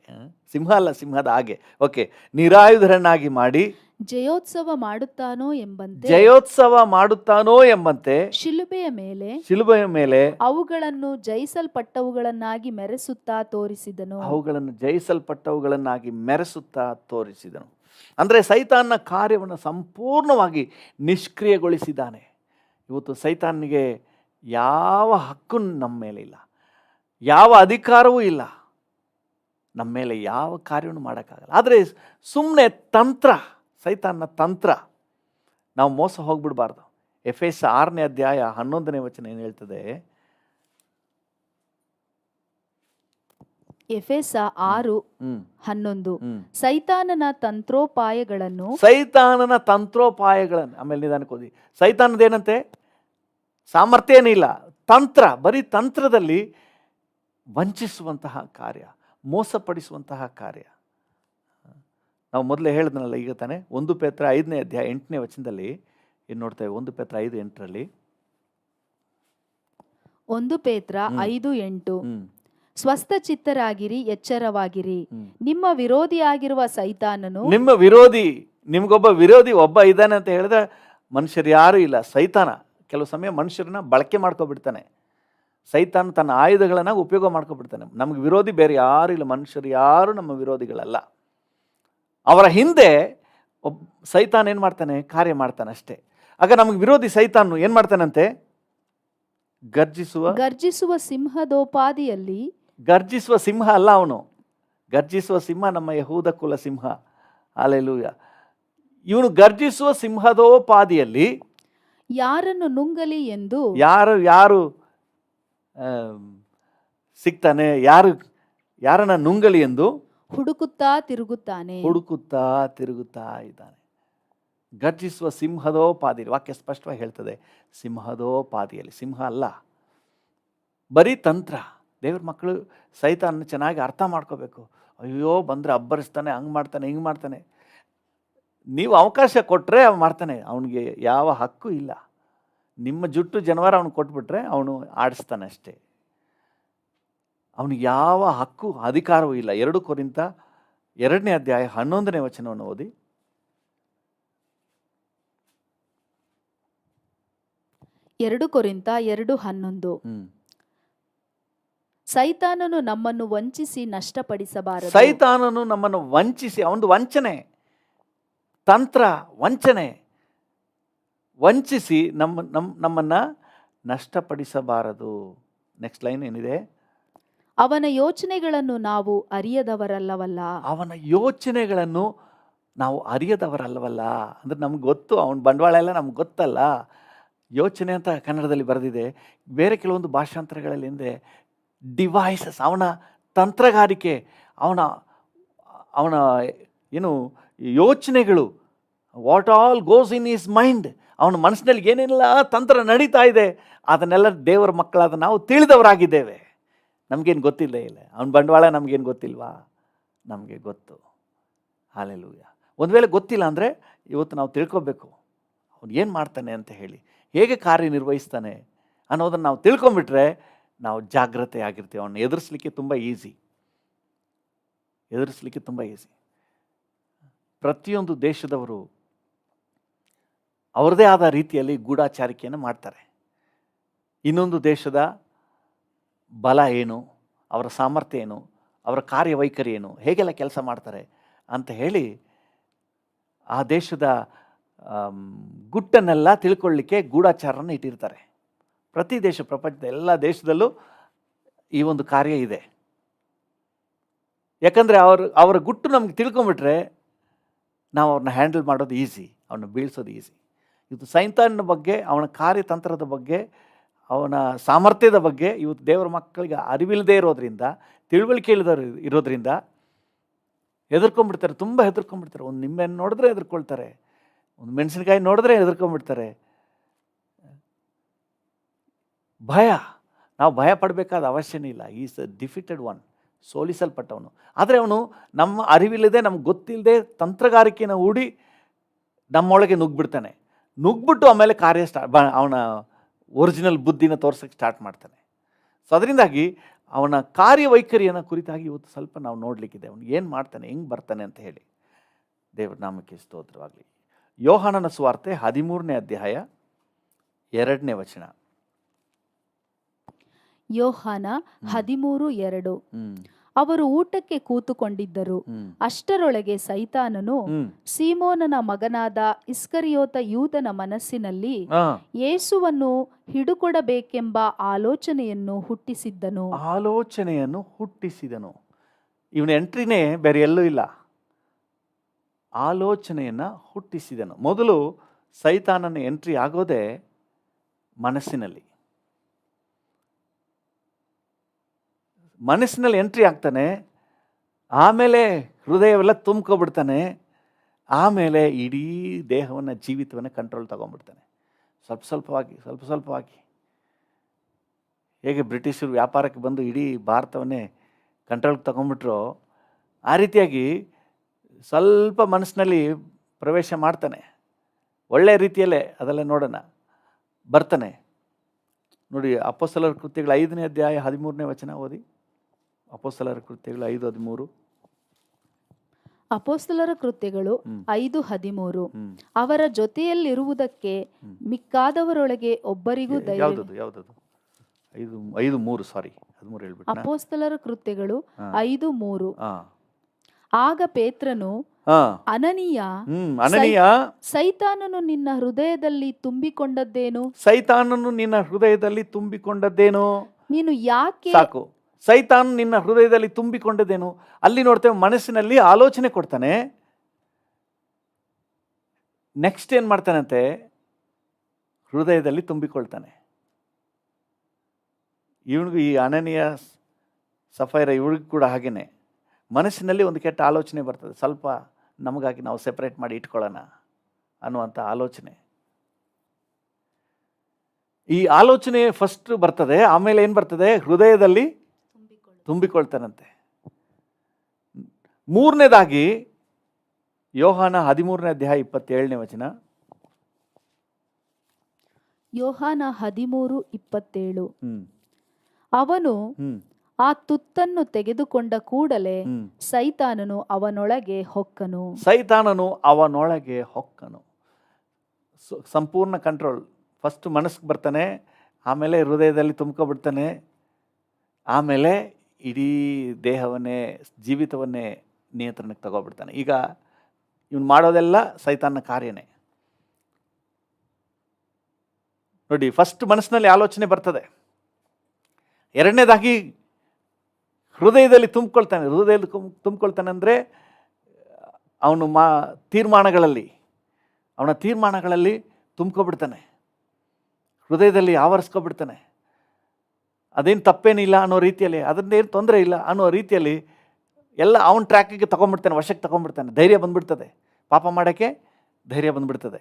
ಸಿಂಹ ಅಲ್ಲ ಸಿಂಹದ ಹಾಗೆ, ಓಕೆ, ನಿರಾಯುಧರನ್ನಾಗಿ ಮಾಡಿ ಜಯೋತ್ಸವ ಮಾಡುತ್ತಾನೋ ಎಂಬಂತೆ ಜಯೋತ್ಸವ ಮಾಡುತ್ತಾನೋ ಎಂಬಂತೆ ಶಿಲುಬೆಯ ಮೇಲೆ ಶಿಲುಬೆಯ ಮೇಲೆ ಅವುಗಳನ್ನು ಜಯಿಸಲ್ಪಟ್ಟವುಗಳನ್ನಾಗಿ ಮೆರೆಸುತ್ತಾ ತೋರಿಸಿದನು. ಅವುಗಳನ್ನು ಜಯಿಸಲ್ಪಟ್ಟವುಗಳನ್ನಾಗಿ ಮೆರೆಸುತ್ತಾ ತೋರಿಸಿದನು. ಅಂದರೆ ಸೈತಾನ್ನ ಕಾರ್ಯವನ್ನು ಸಂಪೂರ್ಣವಾಗಿ ನಿಷ್ಕ್ರಿಯಗೊಳಿಸಿದ್ದಾನೆ. ಇವತ್ತು ಸೈತಾನಿಗೆ ಯಾವ ಹಕ್ಕು ನಮ್ಮ ಮೇಲೆ ಇಲ್ಲ, ಯಾವ ಅಧಿಕಾರವೂ ಇಲ್ಲ, ನಮ್ಮ ಮೇಲೆ ಯಾವ ಕಾರ್ಯವನ್ನು ಮಾಡೋಕ್ಕಾಗಲ್ಲ. ಆದರೆ ಸುಮ್ಮನೆ ತಂತ್ರ, ಸೈತಾನ್ನ ತಂತ್ರ, ನಾವು ಮೋಸ ಹೋಗ್ಬಿಡ್ಬಾರ್ದು. ಎಫೆಸ 6ನೇ ಅಧ್ಯಾಯ 11ನೇ ವಚನ ಏನು ಹೇಳ್ತದೆ? ಎಫೆಸ 6:11 ಸೈತಾನನ ತಂತ್ರೋಪಾಯಗಳನ್ನು ಸೈತಾನನ ತಂತ್ರೋಪಾಯಗಳನ್ನು, ಆಮೇಲೆ ನಿಧಾನಕ್ಕೆ ಓದಿ. ಸೈತಾನದೇನಂತೆ? ಸಾಮರ್ಥ್ಯ ಏನಿಲ್ಲ, ತಂತ್ರ, ಬರೀ ತಂತ್ರದಲ್ಲಿ ವಂಚಿಸುವಂತಹ ಕಾರ್ಯ, ಮೋಸಪಡಿಸುವಂತಹ ಕಾರ್ಯ. ನಾವು ಮೊದಲೇ ಹೇಳಿದ್ನಲ್ಲ ಈಗ ತಾನೆ, 1 ಪೇತ್ರ 5ನೇ ಅಧ್ಯಾಯ 8ನೇ ವಚನದಲ್ಲಿ ಏನು ನೋಡ್ತೇವೆ? 1 ಪೇತ್ರ 5:8 1 ಪೇತ್ರ 5:8 ಸ್ವಸ್ಥ ಚಿತ್ತರಾಗಿರಿ, ಎಚ್ಚರವಾಗಿರಿ, ನಿಮ್ಮ ವಿರೋಧಿಯಾಗಿರುವ ಸೈತಾನನು. ನಿಮ್ಮ ವಿರೋಧಿ, ನಿಮ್ಗೊಬ್ಬ ವಿರೋಧಿ ಒಬ್ಬ ಇದ್ದಾನೆ ಅಂತ ಹೇಳಿದ್ರೆ ಮನುಷ್ಯರು ಯಾರೂ ಇಲ್ಲ, ಸೈತಾನ. ಕೆಲವು ಸಮಯ ಮನುಷ್ಯರನ್ನ ಬಳಕೆ ಮಾಡ್ಕೊಬಿಡ್ತಾನೆ, ಸೈತಾನ ತನ್ನ ಆಯುಧಗಳನ್ನು ಉಪಯೋಗ ಮಾಡ್ಕೊಬಿಡ್ತಾನೆ. ನಮಗೆ ವಿರೋಧಿ ಬೇರೆ ಯಾರೂ ಇಲ್ಲ, ಮನುಷ್ಯರು ಯಾರು ನಮ್ಮ ವಿರೋಧಿಗಳಲ್ಲ. ಅವರ ಹಿಂದೆ ಸೈತಾನ್ ಏನು ಮಾಡ್ತಾನೆ? ಕಾರ್ಯ ಮಾಡ್ತಾನೆ ಅಷ್ಟೇ. ಆಗ ನಮಗೆ ವಿರೋಧಿ ಸೈತಾನು ಏನು ಮಾಡ್ತಾನಂತೆ? ಗರ್ಜಿಸುವ ಸಿಂಹದೋಪಾದಿಯಲ್ಲಿ. ಗರ್ಜಿಸುವ ಸಿಂಹ ಅಲ್ಲ ಅವನು, ಗರ್ಜಿಸುವ ಸಿಂಹ ನಮ್ಮ ಯಹೂದ ಕುಲ ಸಿಂಹ. ಹಲ್ಲೆಲೂಯಾ. ಇವನು ಗರ್ಜಿಸುವ ಸಿಂಹದೋಪಾದಿಯಲ್ಲಿ ಯಾರನ್ನು ನುಂಗಲಿ ಎಂದು, ಯಾರು ಸಿಗ್ತಾನೆ, ಯಾರನ್ನ ನುಂಗಲಿ ಎಂದು ಹುಡುಕುತ್ತಾ ತಿರುಗುತ್ತಾ ಇದ್ದಾನೆ. ಗರ್ಜಿಸುವ ಸಿಂಹದೋಪಾದಿಯಲ್ಲಿ, ವಾಕ್ಯ ಸ್ಪಷ್ಟವಾಗಿ ಹೇಳ್ತದೆ, ಸಿಂಹದೋಪಾದಿಯಲ್ಲಿ. ಸಿಂಹ ಅಲ್ಲ, ಬರೀ ತಂತ್ರ. ದೇವ್ರ ಮಕ್ಕಳು ಸೈತಾನ ಚೆನ್ನಾಗಿ ಅರ್ಥ ಮಾಡ್ಕೋಬೇಕು. ಅಯ್ಯೋ ಬಂದರೆ ಅಬ್ಬರಿಸ್ತಾನೆ, ಹಂಗೆ ಮಾಡ್ತಾನೆ, ಹಿಂಗೆ ಮಾಡ್ತಾನೆ. ನೀವು ಅವಕಾಶ ಕೊಟ್ಟರೆ ಅವ ಮಾಡ್ತಾನೆ, ಅವನಿಗೆ ಯಾವ ಹಕ್ಕು ಇಲ್ಲ. ನಿಮ್ಮ ಜುಟ್ಟು ಜನವಾರ ಅವನು ಕೊಟ್ಬಿಟ್ರೆ ಅವನು ಆಡಿಸ್ತಾನೆ ಅಷ್ಟೇ. ಅವನಿಗೆ ಯಾವ ಹಕ್ಕು ಅಧಿಕಾರವೂ ಇಲ್ಲ. 2 ಕೊರಿಂಥ 2ನೇ ಅಧ್ಯಾಯ 11ನೇ ವಚನವನ್ನು ಓದಿ. 2 ಕೊರಿಂಥ 2:11 ಸೈತಾನನು ನಮ್ಮನ್ನು ವಂಚಿಸಿ ನಷ್ಟಪಡಿಸಬಾರದು. ಸೈತಾನನು ನಮ್ಮನ್ನು ವಂಚಿಸಿ, ಅವನದು ವಂಚನೆ, ತಂತ್ರ, ವಂಚಿಸಿ ನಮ್ಮನ್ನು ನಷ್ಟಪಡಿಸಬಾರದು. ನೆಕ್ಸ್ಟ್ ಲೈನ್ ಏನಿದೆ? ಅವನ ಯೋಚನೆಗಳನ್ನು ನಾವು ಅರಿಯದವರಲ್ಲವಲ್ಲ. ಅವನ ಯೋಚನೆಗಳನ್ನು ನಾವು ಅರಿಯದವರಲ್ಲವಲ್ಲ. ಅಂದರೆ ನಮ್ಗೆ ಗೊತ್ತು, ಅವನ ಬಂಡವಾಳ ಎಲ್ಲ ನಮ್ಗೆ ಗೊತ್ತಲ್ಲ. ಯೋಚನೆ ಅಂತ ಕನ್ನಡದಲ್ಲಿ ಬರೆದಿದೆ, ಬೇರೆ ಕೆಲವೊಂದು ಭಾಷಾಂತರಗಳಲ್ಲಿ ಹಿಂದೆ ಡಿವೈಸಸ್, ಅವನ ತಂತ್ರಗಾರಿಕೆ, ಅವನ ಏನು ಯೋಚನೆಗಳು, what all goes in is mind, ಅವನ ಮನಸ್ಸಿನಲ್ಲಿ ಏನೆಲ್ಲ ತಂತ್ರ ನಡೀತಾ ಇದೆ, ಅದನ್ನೆಲ್ಲ ದೇವರ ಮಕ್ಕಳಾದ ನಾವು ತಿಳಿದವರಾಗಿದ್ದೇವೆ. ನಮಗೇನು ಗೊತ್ತಿಲ್ಲ ಇಲ್ಲ, ಅವನ ಬಂಡವಾಳ ನಮಗೇನು ಗೊತ್ತಿಲ್ವಾ? ನಮಗೆ ಗೊತ್ತು. ಹಲ್ಲೆಲೂಯಾ. ಒಂದು ವೇಳೆ ಗೊತ್ತಿಲ್ಲ ಅಂದರೆ ಇವತ್ತು ನಾವು ತಿಳ್ಕೊಬೇಕು, ಅವನು ಏನು ಮಾಡ್ತಾನೆ ಅಂತ ಹೇಳಿ, ಹೇಗೆ ಕಾರ್ಯನಿರ್ವಹಿಸ್ತಾನೆ ಅನ್ನೋದನ್ನು ನಾವು ತಿಳ್ಕೊಂಬಿಟ್ರೆ ನಾವು ಜಾಗ್ರತೆ ಆಗಿರ್ತೀವಿ. ಅವನ್ನ ಎದುರಿಸಲಿಕ್ಕೆ ತುಂಬ ಈಸಿ. ಪ್ರತಿಯೊಂದು ದೇಶದವರು ಅವರದೇ ಆದ ರೀತಿಯಲ್ಲಿ ಗೂಢಾಚಾರಿಕೆಯನ್ನು ಮಾಡ್ತಾರೆ. ಇನ್ನೊಂದು ದೇಶದ ಬಲ ಏನು, ಅವರ ಸಾಮರ್ಥ್ಯ ಏನು, ಅವರ ಕಾರ್ಯವೈಖರಿ ಏನು, ಹೇಗೆಲ್ಲ ಕೆಲಸ ಮಾಡ್ತಾರೆ ಅಂತ ಹೇಳಿ ಆ ದೇಶದ ಗುಟ್ಟನ್ನೆಲ್ಲ ತಿಳ್ಕೊಳ್ಳಿಕ್ಕೆ ಗೂಢಾಚಾರನ ಇಟ್ಟಿರ್ತಾರೆ. ಪ್ರತಿ ದೇಶ, ಪ್ರಪಂಚದ ಎಲ್ಲ ದೇಶದಲ್ಲೂ ಈ ಒಂದು ಕಾರ್ಯ ಇದೆ. ಯಾಕಂದರೆ ಅವರ ಗುಟ್ಟು ನಮ್ಗೆ ತಿಳ್ಕೊಂಬಿಟ್ರೆ ನಾವು ಅವ್ರನ್ನ ಹ್ಯಾಂಡಲ್ ಮಾಡೋದು ಈಸಿ, ಅವ್ರನ್ನ ಬೀಳ್ಸೋದು ಈಸಿ. ಇವತ್ತು ಸೈತಾನನ ಬಗ್ಗೆ, ಅವನ ಕಾರ್ಯತಂತ್ರದ ಬಗ್ಗೆ, ಅವನ ಸಾಮರ್ಥ್ಯದ ಬಗ್ಗೆ ಇವತ್ತು ದೇವರ ಮಕ್ಕಳಿಗೆ ಅರಿವಿಲ್ಲದೆ ಇರೋದ್ರಿಂದ, ತಿಳುವಳಿಕೆ ಇರೋದ್ರಿಂದ ಹೆದರ್ಕೊಂಡ್ಬಿಡ್ತಾರೆ, ತುಂಬ ಹೆದರ್ಕೊಂಡ್ಬಿಡ್ತಾರೆ. ಒಂದು ನಿಂಬೆಹಣ್ಣು ನೋಡಿದ್ರೆ ಹೆದರ್ಕೊಳ್ತಾರೆ, ಒಂದು ಮೆಣಸಿನಕಾಯಿ ನೋಡಿದ್ರೆ ಹೆದರ್ಕೊಂಡ್ಬಿಡ್ತಾರೆ. ಭಯ, ನಾವು ಭಯ ಪಡಬೇಕಾದ ಅವಶ್ಯನೇ ಇಲ್ಲ. Is a defeated one. ಸೋಲಿಸಲ್ಪಟ್ಟವನು. ಆದರೆ ಅವನು ನಮ್ಮ ಅರಿವಿಲ್ಲದೆ, ನಮ್ಗೆ ಗೊತ್ತಿಲ್ಲದೆ ತಂತ್ರಗಾರಿಕೆಯನ್ನು ಹೂಡಿ ನಮ್ಮೊಳಗೆ ನುಗ್ಗಿಬಿಡ್ತಾನೆ. ನುಗ್ಬಿಟ್ಟು ಆಮೇಲೆ ಕಾರ್ಯ ಅವನ ಒರಿಜಿನಲ್ ಬುದ್ಧಿನ ತೋರ್ಸೋಕ್ಕೆ ಸ್ಟಾರ್ಟ್ ಮಾಡ್ತಾನೆ. ಸೊ ಅದರಿಂದಾಗಿ ಅವನ ಕಾರ್ಯವೈಖರಿಯನ್ನು ಕುರಿತಾಗಿ ಇವತ್ತು ಸ್ವಲ್ಪ ನಾವು ನೋಡಲಿಕ್ಕಿದೆ. ಅವನು ಏನು ಮಾಡ್ತಾನೆ, ಹೆಂಗೆ ಬರ್ತಾನೆ ಅಂತ ಹೇಳಿ. ದೇವರ ನಾಮಕ್ಕೆ ಸ್ತೋತ್ರವಾಗಲಿ. ಯೋಹಾನನ ಸುವಾರ್ತೆ 13ನೇ ಅಧ್ಯಾಯ 2ನೇ ವಚನ. ಯೋಹಾನ 13:2. ಅವರು ಊಟಕ್ಕೆ ಕೂತುಕೊಂಡಿದ್ದರು. ಅಷ್ಟರೊಳಗೆ ಸೈತಾನನು ಸೀಮೋನನ ಮಗನಾದ ಇಸ್ಕರಿಯೋತ ಯೂದನ ಮನಸ್ಸಿನಲ್ಲಿ ಯೇಸುವನ್ನು ಹಿಡುಕೊಡಬೇಕೆಂಬ ಆಲೋಚನೆಯನ್ನು ಹುಟ್ಟಿಸಿದನು. ಇವನ ಎಂಟ್ರಿನೇ ಬೇರೆ ಎಲ್ಲೂ ಇಲ್ಲ. ಆಲೋಚನೆಯನ್ನು ಹುಟ್ಟಿಸಿದನು. ಮೊದಲು ಸೈತಾನನ ಎಂಟ್ರಿ ಆಗೋದೇ ಮನಸ್ಸಿನಲ್ಲಿ ಎಂಟ್ರಿ ಆಗ್ತಾನೆ. ಆಮೇಲೆ ಹೃದಯವೆಲ್ಲ ತುಂಬ್ಕೊಬಿಡ್ತಾನೆ. ಆಮೇಲೆ ಇಡೀ ದೇಹವನ್ನು, ಜೀವಿತವನ್ನು ಕಂಟ್ರೋಲ್ ತಗೊಂಡ್ಬಿಡ್ತಾನೆ. ಸ್ವಲ್ಪ ಸ್ವಲ್ಪವಾಗಿ ಹೇಗೆ ಬ್ರಿಟಿಷರು ವ್ಯಾಪಾರಕ್ಕೆ ಬಂದು ಇಡೀ ಭಾರತವನ್ನೇ ಕಂಟ್ರೋಲ್ಗೆ ತಗೊಂಡ್ಬಿಟ್ರೋ, ಆ ರೀತಿಯಾಗಿ ಸ್ವಲ್ಪ ಮನಸ್ಸಿನಲ್ಲಿ ಪ್ರವೇಶ ಮಾಡ್ತಾನೆ. ಒಳ್ಳೆಯ ರೀತಿಯಲ್ಲೇ ಅದೆಲ್ಲ ನೋಡೋಣ ಬರ್ತಾನೆ. ನೋಡಿ, ಅಪೊಸ್ತಲರ ಕೃತ್ಯಗಳು 5ನೇ ಅಧ್ಯಾಯ 13ನೇ ವಚನ ಓದಿ. ಅಪೊಸ್ತಲರ ಕೃತ್ಯಗಳು 5:13. ಅಪೊಸ್ತಲರ ಕೃತ್ಯಗಳು 5:13. ಅವರ ಜೊತೆಯಲ್ಲಿರುವುದಕ್ಕೆ ಮಿಕ್ಕಾದವರೊಳಗೆ ಒಬ್ಬರಿಗೂ ಧೈರ್ಯ. ಯಾವ್ದದು 5:3 ಸಾರಿ 13 ಹೇಳ್ಬಿಟ್ಟು. ಅಪೊಸ್ತಲರ ಕೃತ್ಯಗಳು 5:3. ಆಗ ಪೇತ್ರನು, ಅನನೀಯ, ಸೈತಾನನು ನಿನ್ನ ಹೃದಯದಲ್ಲಿ ತುಂಬಿಕೊಂಡದ್ದೇನು? ನೀನು ಯಾಕೆ? ಸಾಕು. ಸೈತಾನ್ ನಿನ್ನ ಹೃದಯದಲ್ಲಿ ತುಂಬಿಕೊಂಡದೇನು. ಅಲ್ಲಿ ನೋಡ್ತೇವೆ, ಮನಸ್ಸಿನಲ್ಲಿ ಆಲೋಚನೆ ಕೊಡ್ತಾನೆ. ನೆಕ್ಸ್ಟ್ ಏನ್ ಮಾಡ್ತಾನಂತೆ? ಹೃದಯದಲ್ಲಿ ತುಂಬಿಕೊಳ್ತಾನೆ. ಇವನಿಗೂ, ಈ ಅನನೀಯ ಸಫೈರ ಇವಳಿಗೂ ಕೂಡ ಹಾಗೇನೆ ಮನಸ್ಸಿನಲ್ಲಿ ಒಂದು ಕೆಟ್ಟ ಆಲೋಚನೆ ಬರ್ತದೆ. ಸ್ವಲ್ಪ ನಮಗಾಗಿ ನಾವು ಸೆಪರೇಟ್ ಮಾಡಿ ಇಟ್ಕೊಳ್ಳೋಣ ಅನ್ನುವಂಥ ಆಲೋಚನೆ. ಈ ಆಲೋಚನೆ ಫಸ್ಟ್ ಬರ್ತದೆ, ಆಮೇಲೆ ಏನು ಬರ್ತದೆ? ಹೃದಯದಲ್ಲಿ ತುಂಬಿಕೊಳ್ತಾನಂತೆ. 3ನೇದಾಗಿ ಯೋಹಾನ 13ನೇ ಅಧ್ಯಾಯ 27ನೇ ವಚನ. ಯೋಹಾನ 13:27. ಅವನು ಆ ತುತ್ತನ್ನು ತೆಗೆದುಕೊಂಡ ಕೂಡಲೇ ಸೈತಾನನು ಅವನೊಳಗೆ ಹೊಕ್ಕನು. ಸಂಪೂರ್ಣ ಕಂಟ್ರೋಲ್. ಫಸ್ಟ್ ಮನಸ್ಸಿಗೆ ಬರ್ತಾನೆ, ಆಮೇಲೆ ಹೃದಯದಲ್ಲಿ ತುಂಬ್ಕೊಬಿಡ್ತಾನೆ, ಆಮೇಲೆ ಇಡೀ ದೇಹವನ್ನೇ, ಜೀವಿತವನ್ನೇ ನಿಯಂತ್ರಣಕ್ಕೆ ತಗೋಬಿಡ್ತಾನೆ. ಈಗ ಇವನು ಮಾಡೋದೆಲ್ಲ ಸೈತಾನ್ನ ಕಾರ್ಯನೇ. ನೋಡಿ, ಫಸ್ಟ್ ಮನಸ್ಸಿನಲ್ಲಿ ಆಲೋಚನೆ ಬರ್ತದೆ. 2ನೇದಾಗಿ ಹೃದಯದಲ್ಲಿ ತುಂಬಿಕೊಳ್ತಾನೆ ಅಂದರೆ ಅವನು ತೀರ್ಮಾನಗಳಲ್ಲಿ ತುಂಬ್ಕೊಬಿಡ್ತಾನೆ, ಹೃದಯದಲ್ಲಿ ಆವರಿಸ್ಕೊಬಿಡ್ತಾನೆ. ಅದೇನು ತಪ್ಪೇನಿಲ್ಲ ಅನ್ನೋ ರೀತಿಯಲ್ಲಿ, ಅದನ್ನೇನು ತೊಂದರೆ ಇಲ್ಲ ಅನ್ನೋ ರೀತಿಯಲ್ಲಿ ಎಲ್ಲ ಅವನ ಟ್ರ್ಯಾಕಿಗೆ ತಗೊಂಡ್ಬಿಡ್ತಾನೆ, ವಶಕ್ಕೆ ತಗೊಂಡ್ಬಿಡ್ತಾನೆ. ಧೈರ್ಯ ಬಂದ್ಬಿಡ್ತದೆ. ಪಾಪ ಮಾಡೋಕ್ಕೆ ಧೈರ್ಯ ಬಂದ್ಬಿಡ್ತದೆ.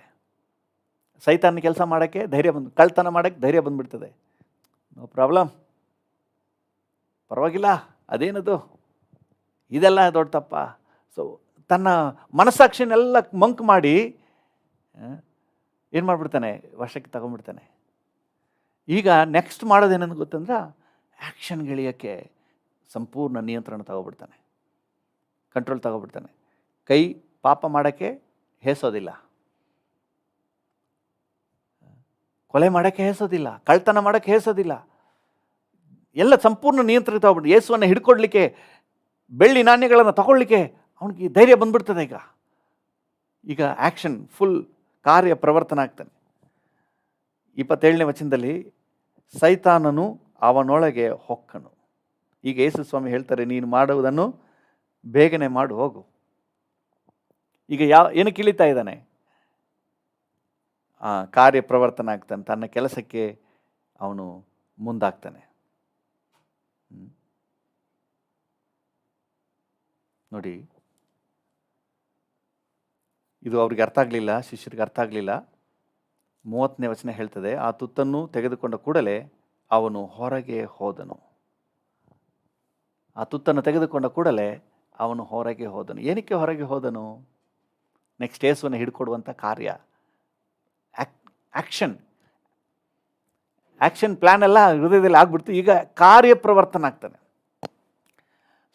ಸೈತಾನ ಕೆಲಸ ಮಾಡೋಕ್ಕೆ ಧೈರ್ಯ ಕಳ್ತನ ಮಾಡೋಕ್ಕೆ ಧೈರ್ಯ ಬಂದ್ಬಿಡ್ತದೆ. ನೋ ಪ್ರಾಬ್ಲಮ್, ಪರವಾಗಿಲ್ಲ, ಅದೇನದು, ಇದೆಲ್ಲ ದೊಡ್ಡ ತಪ್ಪ. ಸೊ ತನ್ನ ಮನಸ್ಸಾಕ್ಷಿನೆಲ್ಲ ಮಂಕ್ ಮಾಡಿ ಏನು ಮಾಡಿಬಿಡ್ತಾನೆ? ವಶಕ್ಕೆ ತಗೊಂಡ್ಬಿಡ್ತಾನೆ. ಈಗ ನೆಕ್ಸ್ಟ್ ಮಾಡೋದೇನಂತ ಗೊತ್ತಂದ್ರೆ, ಆ್ಯಕ್ಷನ್ಗಿಳಿಯೋಕ್ಕೆ ಸಂಪೂರ್ಣ ನಿಯಂತ್ರಣ ತಗೊಬಿಡ್ತಾನೆ, ಕಂಟ್ರೋಲ್ ತಗೊಬಿಡ್ತಾನೆ. ಕೈ ಪಾಪ ಮಾಡೋಕ್ಕೆ ಹೇಸೋದಿಲ್ಲ, ಕೊಲೆ ಮಾಡೋಕ್ಕೆ ಹೇಸೋದಿಲ್ಲ, ಕಳ್ತನ ಮಾಡೋಕ್ಕೆ ಹೇಸೋದಿಲ್ಲ. ಎಲ್ಲ ಸಂಪೂರ್ಣ ನಿಯಂತ್ರಣ ತಗೊಬಿಟ್ಟು ಯೇಸುವನ್ನು ಹಿಡ್ಕೊಡ್ಲಿಕ್ಕೆ, ಬೆಳ್ಳಿ ನಾಣ್ಯಗಳನ್ನು ತಗೊಳ್ಳಿಕ್ಕೆ ಅವನಿಗೆ ಧೈರ್ಯ ಬಂದ್ಬಿಡ್ತದೆ. ಈಗ ಆ್ಯಕ್ಷನ್ ಫುಲ್ ಕಾರ್ಯ ಪ್ರವರ್ತನ ಆಗ್ತಾನೆ. 27ನೇ ವಚನದಲ್ಲಿ ಸೈತಾನನು ಅವನೊಳಗೆ ಹೊಕ್ಕನು. ಈಗ ಯೇಸು ಸ್ವಾಮಿ ಹೇಳ್ತಾರೆ, ನೀನು ಮಾಡುವುದನ್ನು ಬೇಗನೆ ಮಾಡು, ಹೋಗು. ಈಗ ಏನಕ್ಕೆ ಇಳಿತಾ ಇದ್ದಾನೆ? ಕಾರ್ಯ ಪ್ರವರ್ತನ ಆಗ್ತಾನೆ, ತನ್ನ ಕೆಲಸಕ್ಕೆ ಅವನು ಮುಂದಾಗ್ತಾನೆ. ನೋಡಿ, ಇದು ಅವ್ರಿಗೆ ಅರ್ಥ ಆಗಲಿಲ್ಲ, ಶಿಷ್ಯರಿಗೆ ಅರ್ಥ ಆಗಲಿಲ್ಲ. 30ನೇ ವಚನ ಹೇಳ್ತದೆ, ಆ ತುತ್ತನ್ನು ತೆಗೆದುಕೊಂಡ ಕೂಡಲೇ ಅವನು ಹೊರಗೆ ಹೋದನು. ಆ ತುತ್ತನ್ನು ತೆಗೆದುಕೊಂಡ ಕೂಡಲೇ ಅವನು ಹೊರಗೆ ಹೋದನು. ಏನಕ್ಕೆ ಹೊರಗೆ ಹೋದನು? ನೆಕ್ಸ್ಟ್ ಯೇಸುವನ್ನು ಹಿಡ್ಕೊಡುವಂಥ ಕಾರ್ಯ, ಆ್ಯಕ್ಷನ್ ಪ್ಲ್ಯಾನ್ ಎಲ್ಲ ಹೃದಯದಲ್ಲಿ ಆಗ್ಬಿಡ್ತು. ಈಗ ಕಾರ್ಯಪ್ರವರ್ತನ ಆಗ್ತಾನೆ.